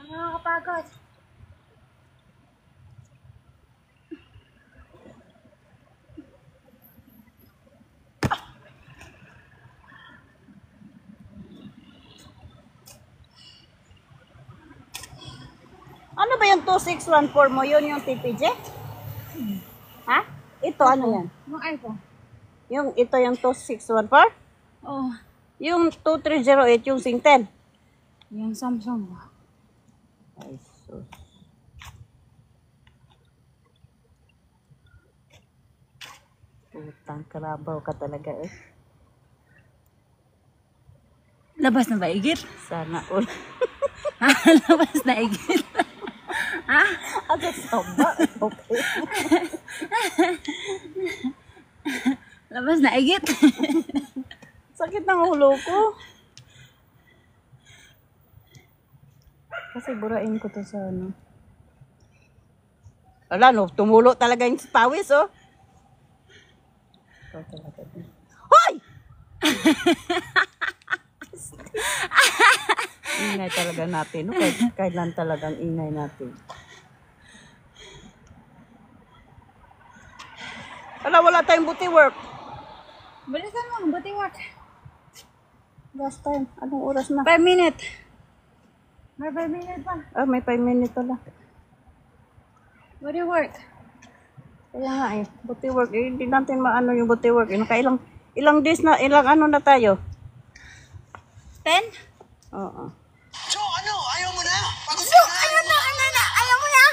Nakakapagod. ba yung 2614 mo? Yun yung TPJ? Ha? Ito, ano yan? Yung iPhone. Ito yung 2614? Oh, Yung 2308, yung Singtel. yung Samsung. Ay, sus. Putang karabaw ka talaga eh. Labas na ba igit? Sana all. Labas na igit. Asa saba? Okay. Labas na igit. Sakit ng ulo ko. Kasi burain ko to sa ano. Wala no, tumulo talaga yung pawis oh. Ito talaga din. Hoy! Ingay talaga natin. No? Kailan talagang ingay natin. Wala tayong booty work. Balisan mo, buti work. Last time. Anong oras na? 5 minutes. May 5 minutes pa. Ah, may 5 minutes pala. Buti work. Kaya nga eh. Booty work. Eh, hindi natin maano yung booty work. Eh, ilang days na, ilang ano na tayo? 10? Oo. Jo, ano? Ayaw mo na? Pagod So, ano na? Ayaw mo na?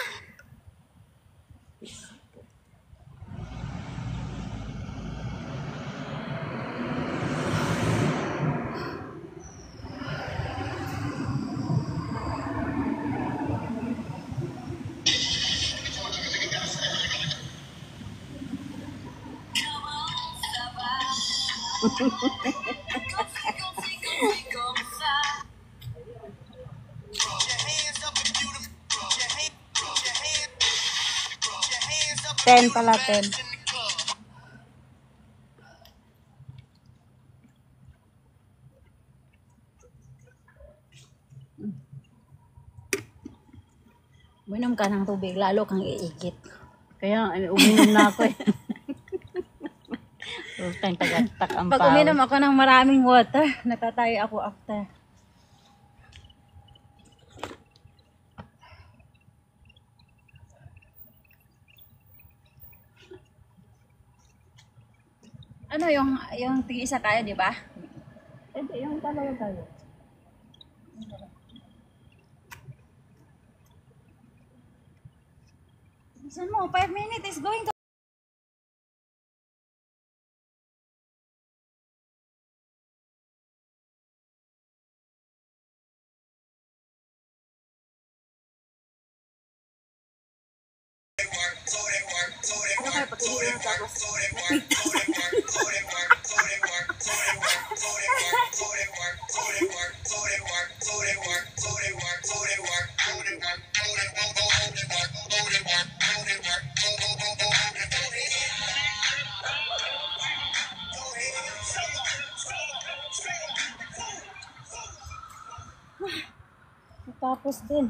Ten pala, 10. Minom ka ng tubig, lalo kang iigit. Kaya uminom na ako eh. Utang tagatak ang Pag pawis. uminom ako ng maraming water, natatayo ako after. Ano yung tig-isa tayo, di ba? Hindi, yung dalawa tayo. Saan mo? 5 minutes is going to... Tapos din.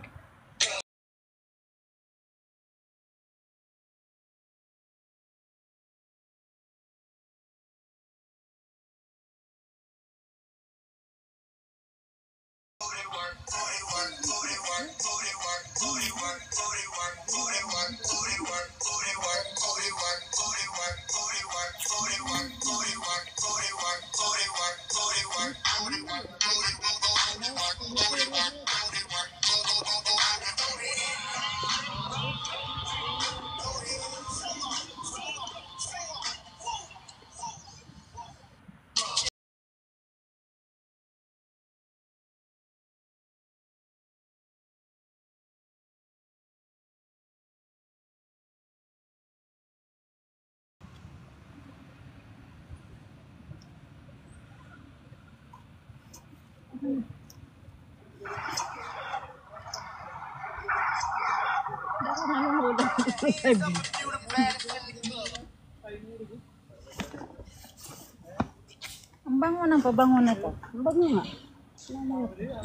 Ang bango ng pabango na to. Ang bago nga.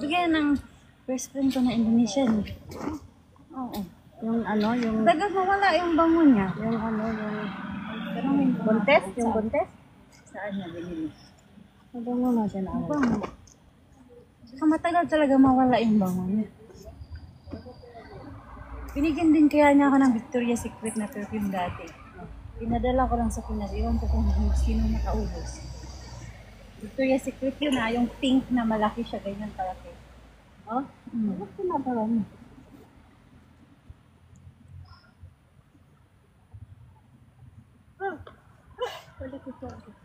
Bigyan ng best friend ko na Indonesian. Oo. Yung ano, yung Dagat mawala yung bango niya. yung ano, yung Tanungin ko buntes, yung buntes. saan niya binili. Ang bango na siya na. Ang bango. Saka matagal talaga mawala yung bango niya. Binigyan din kaya niya ako ng Victoria's Secret na perfume dati. Pinadala ko lang sa Pinas. Iwan ko kung sino nakaubos. Victoria's Secret yun yung pink na malaki siya, ganyan kalaki. Oh? Bakit pinadala mo?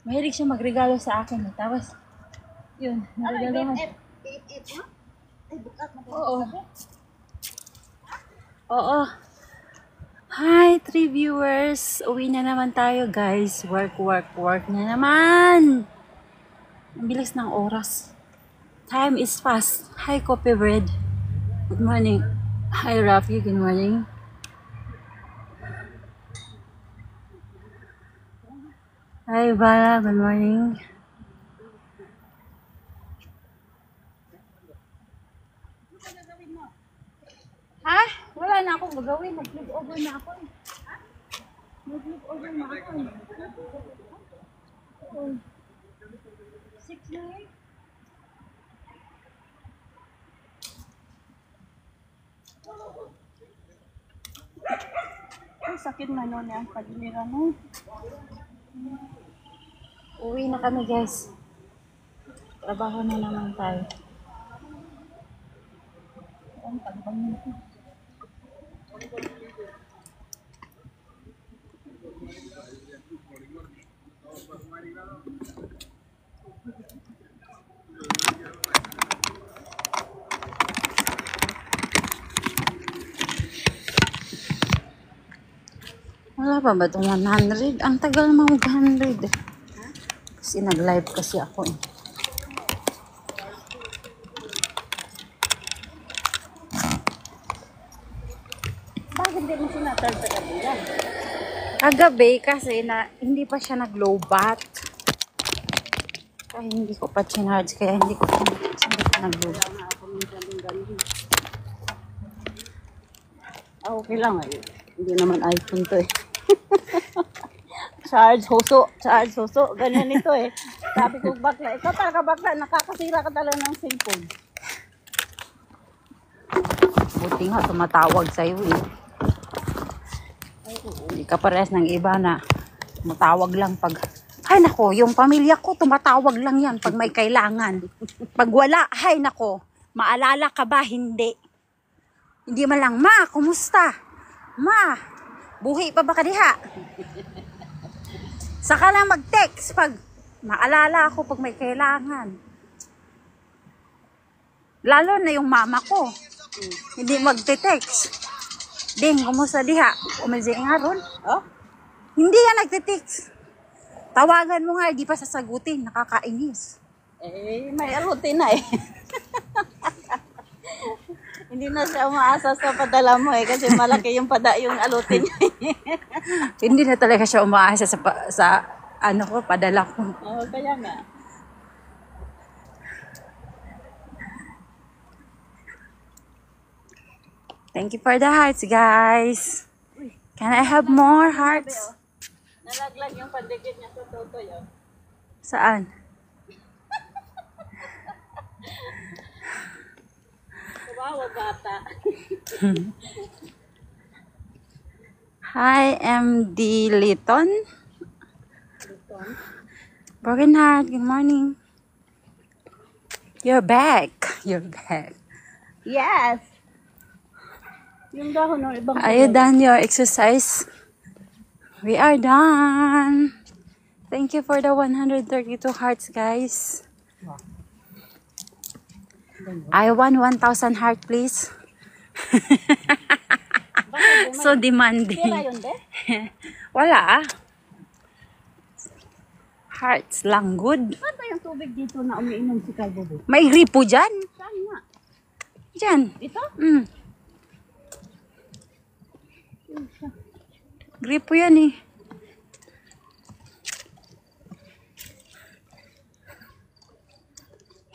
Mahilig siya magregalo sa akin. Tapos, yun, nagregalo mo. Oo. Oo. Hi, 3 viewers. Uwi na naman tayo, guys. Work na naman. Ang bilis ng oras. Time is fast. Hi, Coffee Bread. Good morning. Hi, Rafi. Good morning. Hi, Bala. Good morning. Ha? Wala na akong gagawin. Nag-flip over na ako. Nag-flip over na ako. Oh. 6 na eh. Ang sakit man nun ang pagdira mo. Uwi na kami, guys. Trabaho na naman tayo. Ang pagbang nito. Wala pa ba itong 100? Ang tagal naman 100. Kasi nag-live kasi ako eh. Bakit hindi mo sinatar sa kabila? Kagabi kasi na hindi pa siya nag-low-bat. Kaya hindi ko pa chinarge. Kaya hindi ko pa nag-low-bat. Okay lang eh. Hindi naman iPhone to eh. Charge hoso. Ganyan ito eh. Sabi ko bakla. Ikaw talaga bakla. Nakakasira ka talaga ng cellphone. Buti nga tumatawag sa'yo eh. Hindi ka parehas ng iba na tumatawag lang pag... Ay nako, yung pamilya ko tumatawag lang yan pag may kailangan. Pag wala, ay nako, maalala ka ba? Hindi. Hindi man lang, ma, kumusta? Ma, buhay pa ba ka diha? Saka lang mag-text pag maalala ako pag may kailangan. Lalo na yung mama ko. Hindi magte-text. Ding, kumusta diha? Umazi nga ron. Oh? Hindi yan nagte-text. Tawagan mo nga, di pa sasagutin. Nakakainis. Eh, may routine na eh. Hindi na siya umaasa sa padala mo eh. Kasi malaki yung yung alutin niya. Hindi na talaga siya umaasa sa ano ko, padala ko. Oo, kaya nga. Thank you for the hearts, guys. Can I have more hearts? Nalaglag yung pandikit niya sa tutoy. Oh. Saan? Kawawa bata. Hi, MD Liton. Broken Heart, good morning. You're back. You're back. Yes! Yung dahon ng ibang... Are you done your exercise? We are done. Thank you for the 132 hearts, guys. I want 1,000 heart, please. So demanding. Kira yun, be? Wala. Hearts lang good. Saan ba yung tubig dito na umiinom si Calvo? May gripo dyan. Saan nga? Dyan. Ito? Gripo yan eh.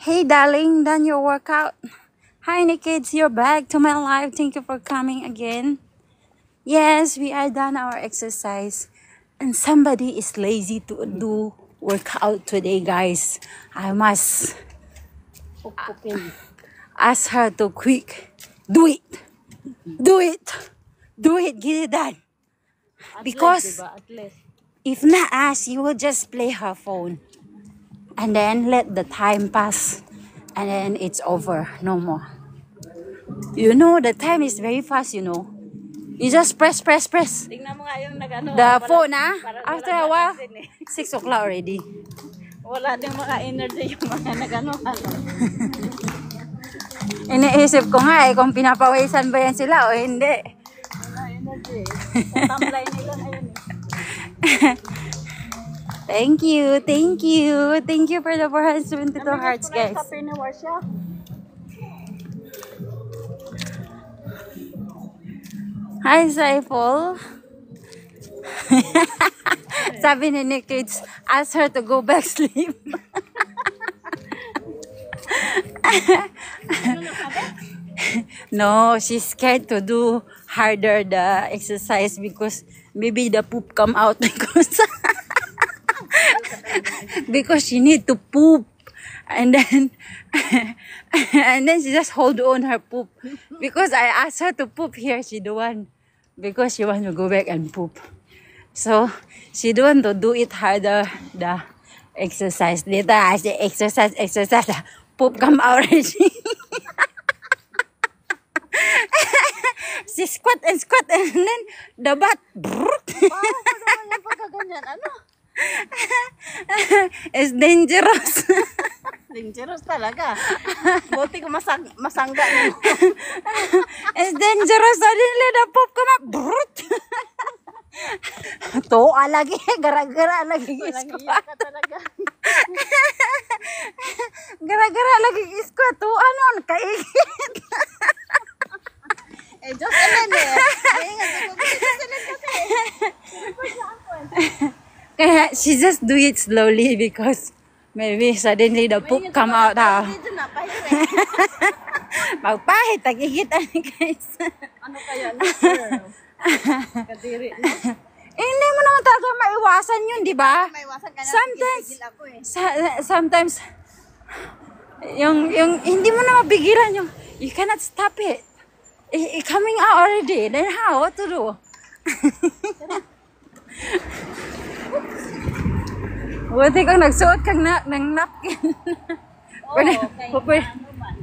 Hey darling, done your workout? Hi Nikids, you're back to my live. Thank you for coming again. Yes, we are done our exercise. And somebody is lazy to do workout today, guys. I must ask her to quick. Do it. Do it. do it, get it done. Because At least. if not she will just play her phone. And then let the time pass. And then it's over. No more. You know, the time is very fast, you know. You just press. Tingnan mo nga yung nag-ano. The parang- phone, parang after walang a while, lakas din eh. 6 o'clock already. Wala din mga energy yung mga nag-ano. Iniisip ko nga kung pinapawisan ba yan sila o hindi. Wala energy. Tatamlay nila ngayon eh. Thank you. Thank you for the 472 hearts, guys. Sa Pinawa siya. Hi, Saiful. Sabi ni Nick Kids, ask her to go back sleep. No, she's scared to do harder the exercise because maybe the poop come out because she need to poop, and then she just hold on her poop because I asked her to poop here. She don't want because she want to go back and poop. So she don't want to do it harder the exercise. Later I say exercise, poop come out already. She squat and then the butt. It's dangerous. Dangerous talaga. Buti ko masangga mo. It's dangerous. Suddenly the poop come up. Toa lagi. Gara-gara lagi. Iyak ka talaga. Gara-gara lagi squat. Toa nun. Kaigit. Eh, Jocelyn eh. Ingat ako. Jocelyn kasi. Kaya she just do it slowly because maybe suddenly the poop come out. Dito na, pahire. Magpahit. Tagigit guys. Ano kaya? Kadiri. Hindi mo naman talaga maiwasan yun, di ba? May iwasan ka na. Sometimes, Tigil ako eh. sometimes, yung hindi mo na mapigilan yung, you cannot stop it. It coming out already. Then how? What to do? Buti kang nagsuot kang ng napkin.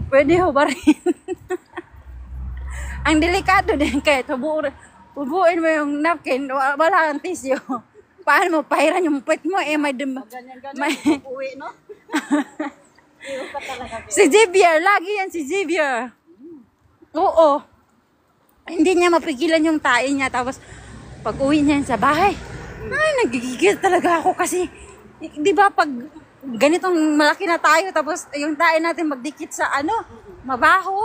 Pwede hubarin. Ang delikado din kaya tubuin mo yung napkin, wala kang tissue. Paano mo pahiran yung puwet mo Ganyan, uwi, no? Iyo ka talaga. Si Xavier, lagi yan si Xavier. Oo. Hindi niya mapigilan yung tae niya. Tapos, pag uwi niya sa bahay, ay, nagigigil talaga ako kasi, di ba pag ganitong malaki na tayo, tapos yung tae natin magdikit sa mabaho.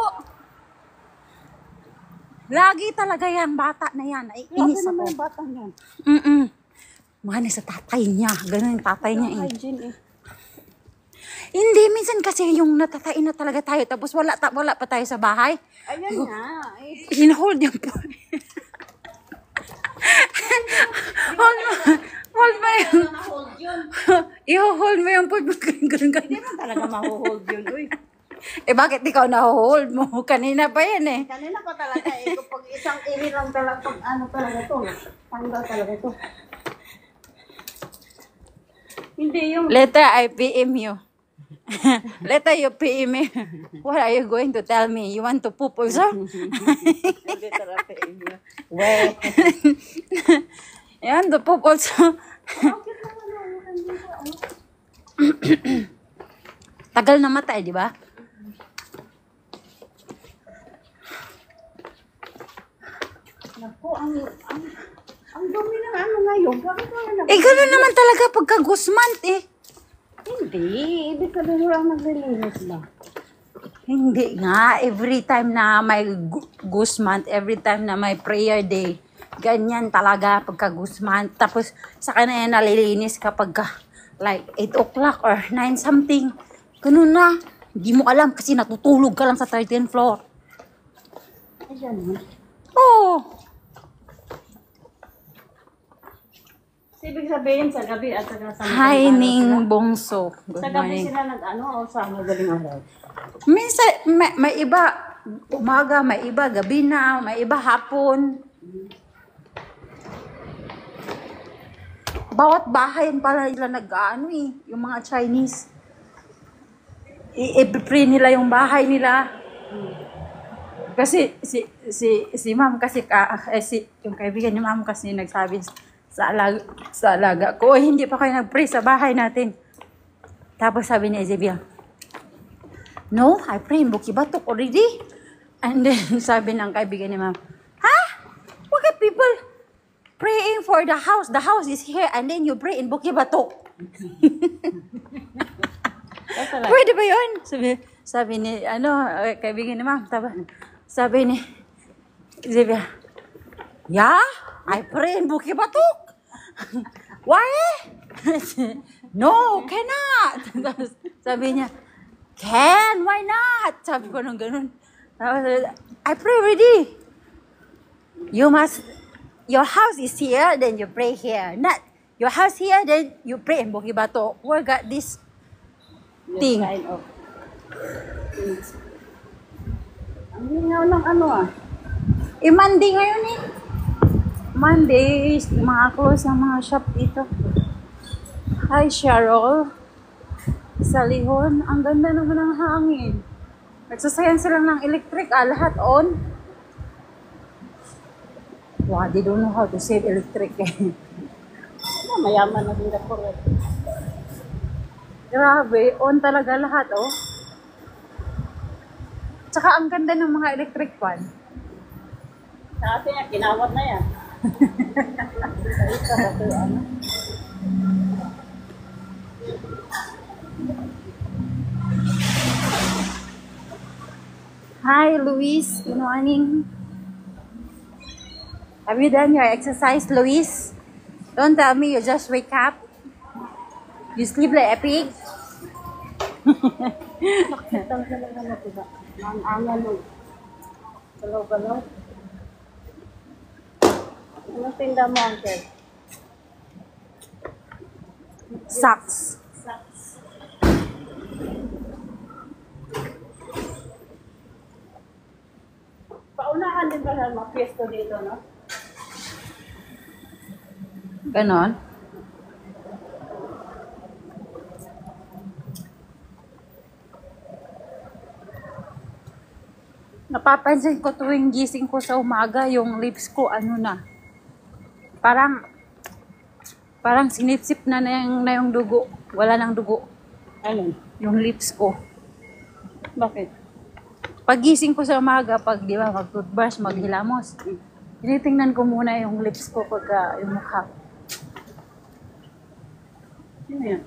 Lagi talaga yan, bata na yan. Ay, inis ako. Yung batang yan. Mahal sa tatay niya. Ganun yung tatay niya eh. Hygiene eh. Hindi, minsan kasi yung natatain na talaga tayo, tapos wala pa tayo sa bahay. Ayan nga. Eh. Hinahold yung po. Hold mo yung... Na-hold yun. I-hold mo yung put mo. Hindi mo talaga ma-hold yun. Uy. Eh bakit ikaw na-hold mo? Kanina pa yan eh. Kanina pa talaga eh. Kapag isang iri lang talaga, pag ano talaga to. Tanggal talaga to. Hindi yung... Later I PM you. Later you PM me. What are you going to tell me? You want to poop also? Hindi talaga eh. Wait. You want to poop also? Tagal na matay, di ba? Naku, ang dumi ng ano ngayon. Bakit wala na? Eh, gano'n naman talaga pagka Guzman eh. Hindi. Ibig sabihin lang naglilinis lang. Hindi nga. Every time na may Guzman, every time na may prayer day, ganyan talaga pagka Guzman. Tapos, saka na yan nalilinis kapag like 8 o'clock or 9 something. Ganun na. Hindi mo alam kasi natutulog ka lang sa 13th floor. Ayan. Oh. Ibig sabihin sa gabi at saka sa Hi, Ning Bongso. Good sa gabi morning. sila nag-ano o sa madaling araw? Minsan, may iba umaga, may iba gabi na, may iba hapon. Bawat bahay pala nila nag-ano eh, yung mga Chinese. I-pray nila yung bahay nila. Kasi si ma'am kasi yung kaibigan ni ma'am kasi nagsabi sa alaga ko, hindi pa kayo nag-pray sa bahay natin. Tapos sabi ni Ezebia, no, I pray in Bukibatok already. And then sabi ng kaibigan ni ma'am, ha? Bakit people praying for the house? The house is here and then you pray in Bukibatok. Pwede ba yun? Sabi ni, kaibigan ni ma'am, sabi ni Ezebia, yeah, I pray in Bukibatok. Why? No, cannot. Tapos sabi niya, can, why not? Sabi ko nung ganun. I pray already. Your house is here, then you pray here. Not, your house here, then you pray in Bukibatok. We got this thing. Ang lingaw ng ano ah. Monday ngayon eh. Monday, mga close ang mga shop dito. Hi, Cheryl. Sa Lihon. Ang ganda naman ng hangin. Nagsasayan sila ng electric. Lahat on. Wow, they don't know how to save electric eh. Mayaman na Singapore. Grabe, on talaga lahat oh. Tsaka ang ganda ng mga electric fan. Sa atin yan, kinawat na yan. Hi, Luis. Good morning. Have you done your exercise, Luis? Don't tell me you just wake up. You sleep like a pig. Ang angan mo. Galaw-galaw. Anong tinda mo, Uncle? Sucks. Paunahan din ba sa mga pwesto dito, no? Ganon. Napapansin ko tuwing gising ko sa umaga, yung lips ko ano na. Parang sinipsip na yung dugo. Wala nang dugo. Ano? Yung lips ko. Bakit? Pag gising ko sa umaga, pag di ba mag-toothbrush, maghilamos, tinitingnan ko muna yung lips ko pagka yung mukha. Sino yan?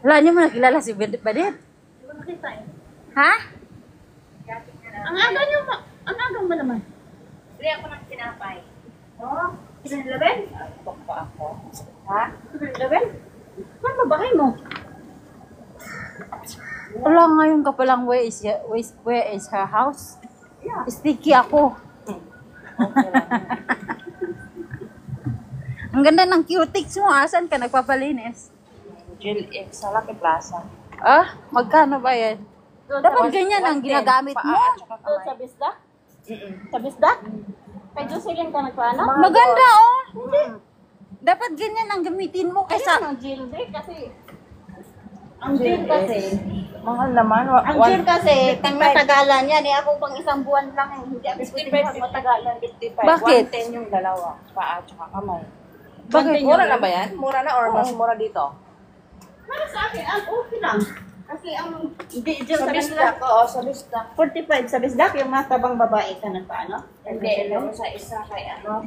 Wala niyo mo nakilala si Badit? Hindi ko nakita eh. Ha? Ang aga niyo ma... Ang aga mo naman. Bili ako ng tinapay. Oo. 7-Eleven? Tok pa ako. Ha? 7-Eleven? Saan ba bahay mo? Wala nga yung kapalang where is her house? Yeah. Sticky ako. Ang ganda ng cutics mo. Asan ka nagpapalinis? Jill X sa Lucky Plaza. Ah? Magkano ba yan? Dapat ganyan ang ginagamit mo. Doon sa Bisdak? Sa Bisdak? Kay Jocelyn ka nagpaano? Maganda oh. Hindi. Dapat ganyan ang gamitin mo Kaya kaysa... ang Jill day kasi... Ang Jill kasi... Mahal naman. Ang Jill kasi, pang matagalan yan. Ako pang isang buwan lang. Hindi ako pwede matagalan. 55. Bakit? 110 yung dalawa. Paa at kamay. Bakit? Mura na ba yan? Mura na or mas mura dito? Para sa akin, okay lang. Kasi ang Jill Sa sa Bisdak. Bisdak, Oo, sa Bisdak. 45 sa Bisdak, yung matabang babae ka nagpaano? Hindi, yung sa isa kay ano.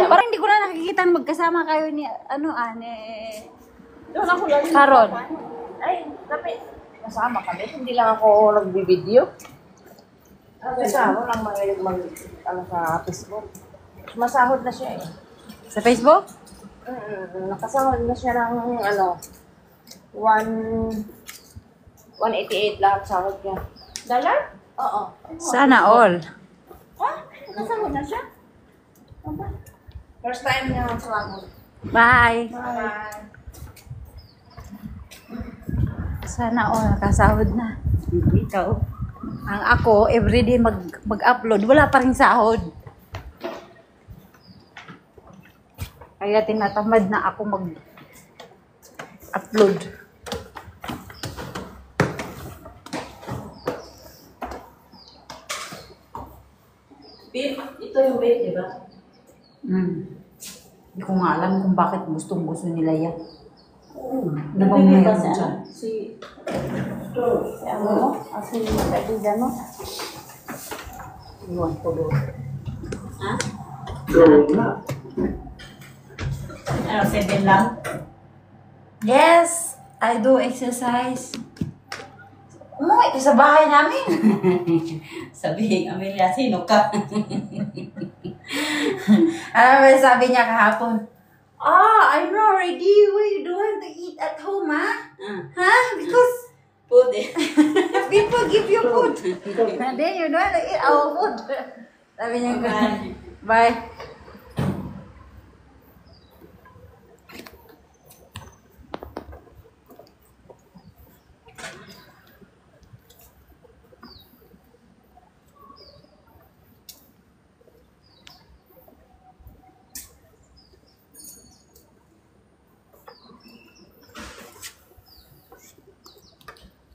Parang hindi ko na nakikita na magkasama kayo ni... Doon ako lagi. Karon. Ay, tapi kasama kami. Hindi lang ako nagbibideo. Kasama lang sa Facebook. Masahod na siya eh. Sa Facebook? Nakasahod na siya ng 188 lang sahod niya. Dollar? Oo. Sana all. Ha? Nakasahod na siya? First time niya sa Lagos. Bye. Bye. Sana all nakasahod na. Ikaw. Ang ako, everyday mag-upload, wala pa rin sahod. Kaya tinatamad na ako mag-upload. Beef, ito yung beef, di ba? Hindi ko nga alam kung bakit gustong-gusto nila yan. Ano bang Nabibig ba meron si dyan? ano? Si ano mo? Si kaibigan mo? Iwan ko doon. Ha? Ano, 7 lang? Yes, I do exercise. Umuwi ka sa bahay namin. Sabihin, Amelia, sino ka? Ano ba sabi niya kahapon? I'm not ready. We don't want to eat at home, ha? Huh? Because Food eh. people give you food. And then you don't want to eat our food. Sabi niya, bye.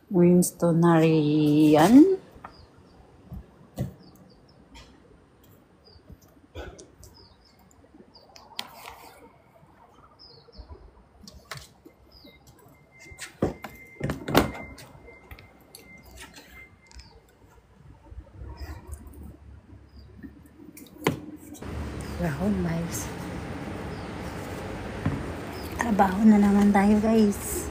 Winstonarian. Round miles. Trabaho na naman tayo, guys.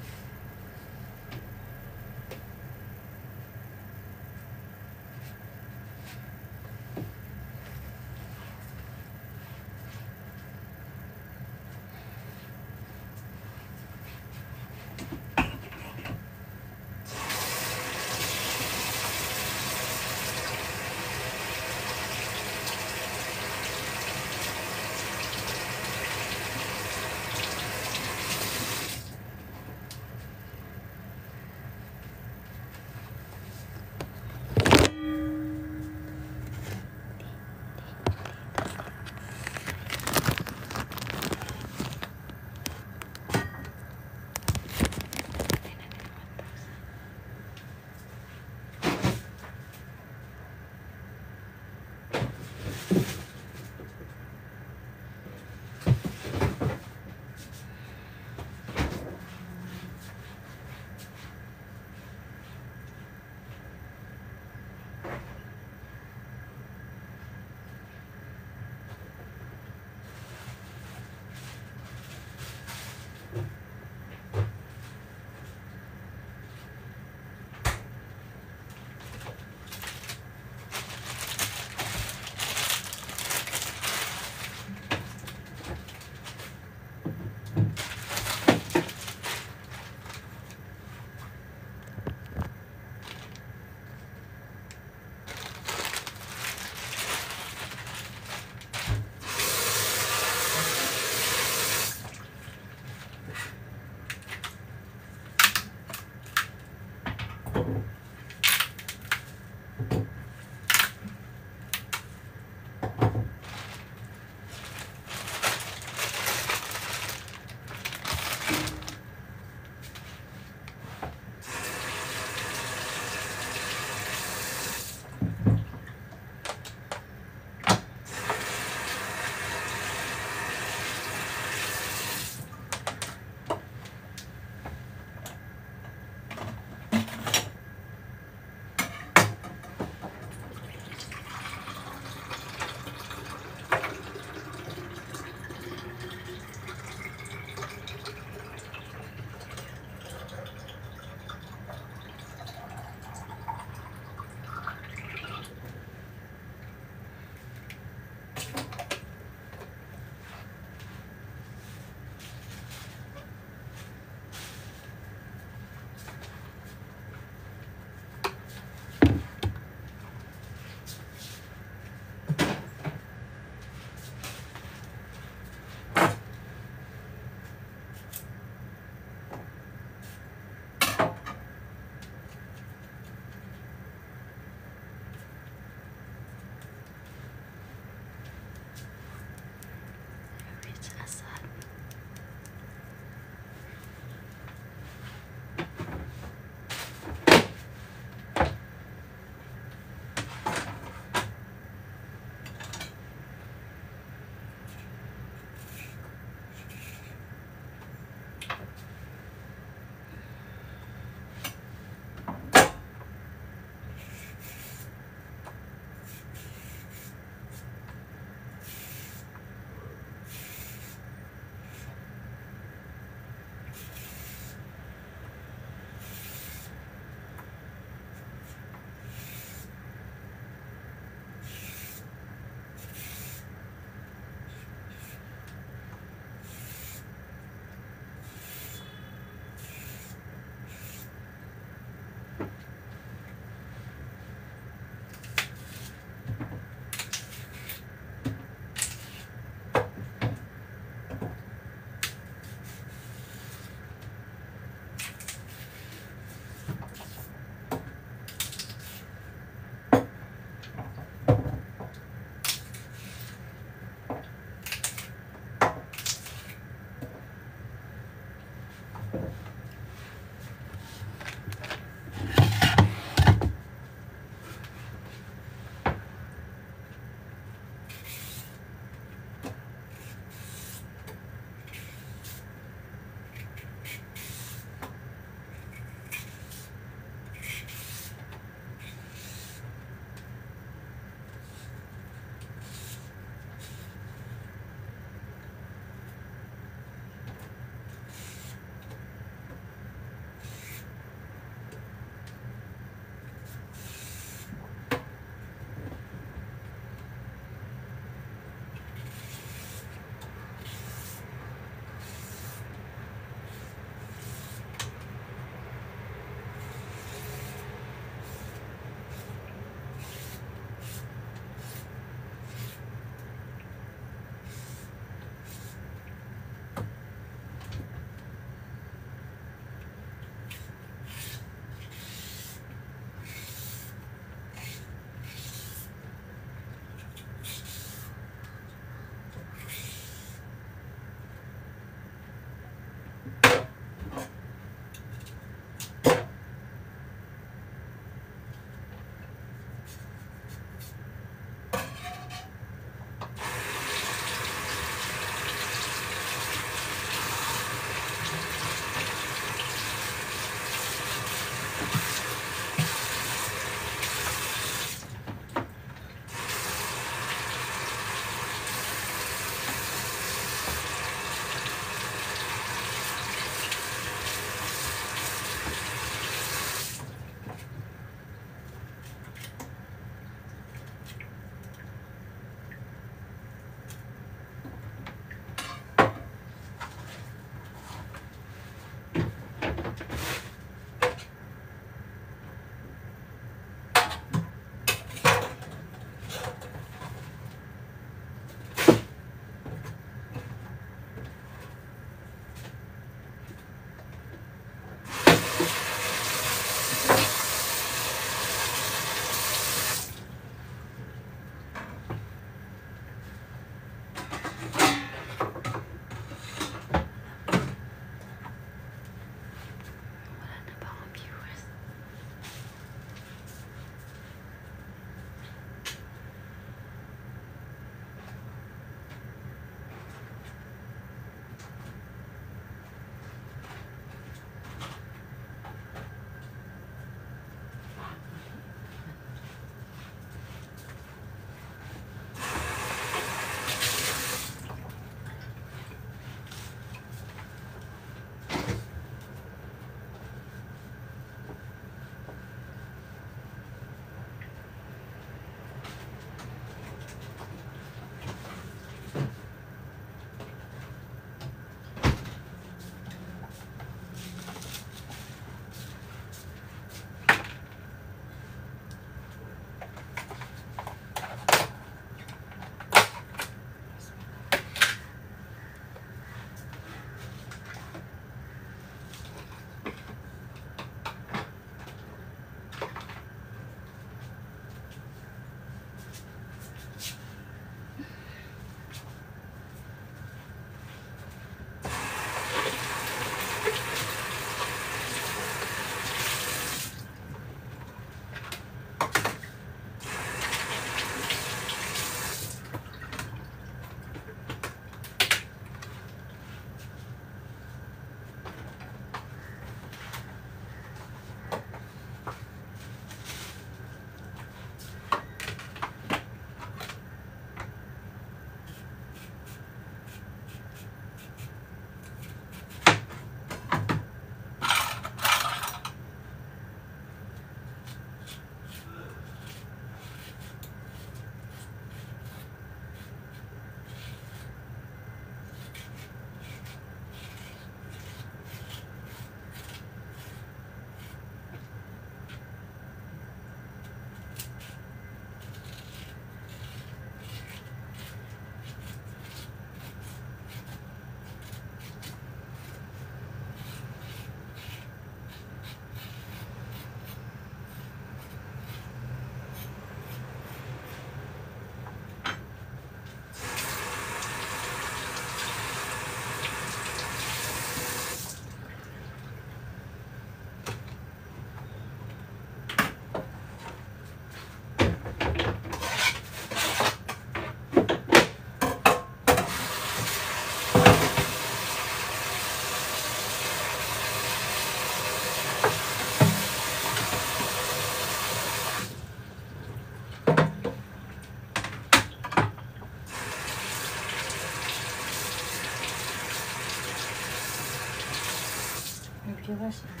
brush.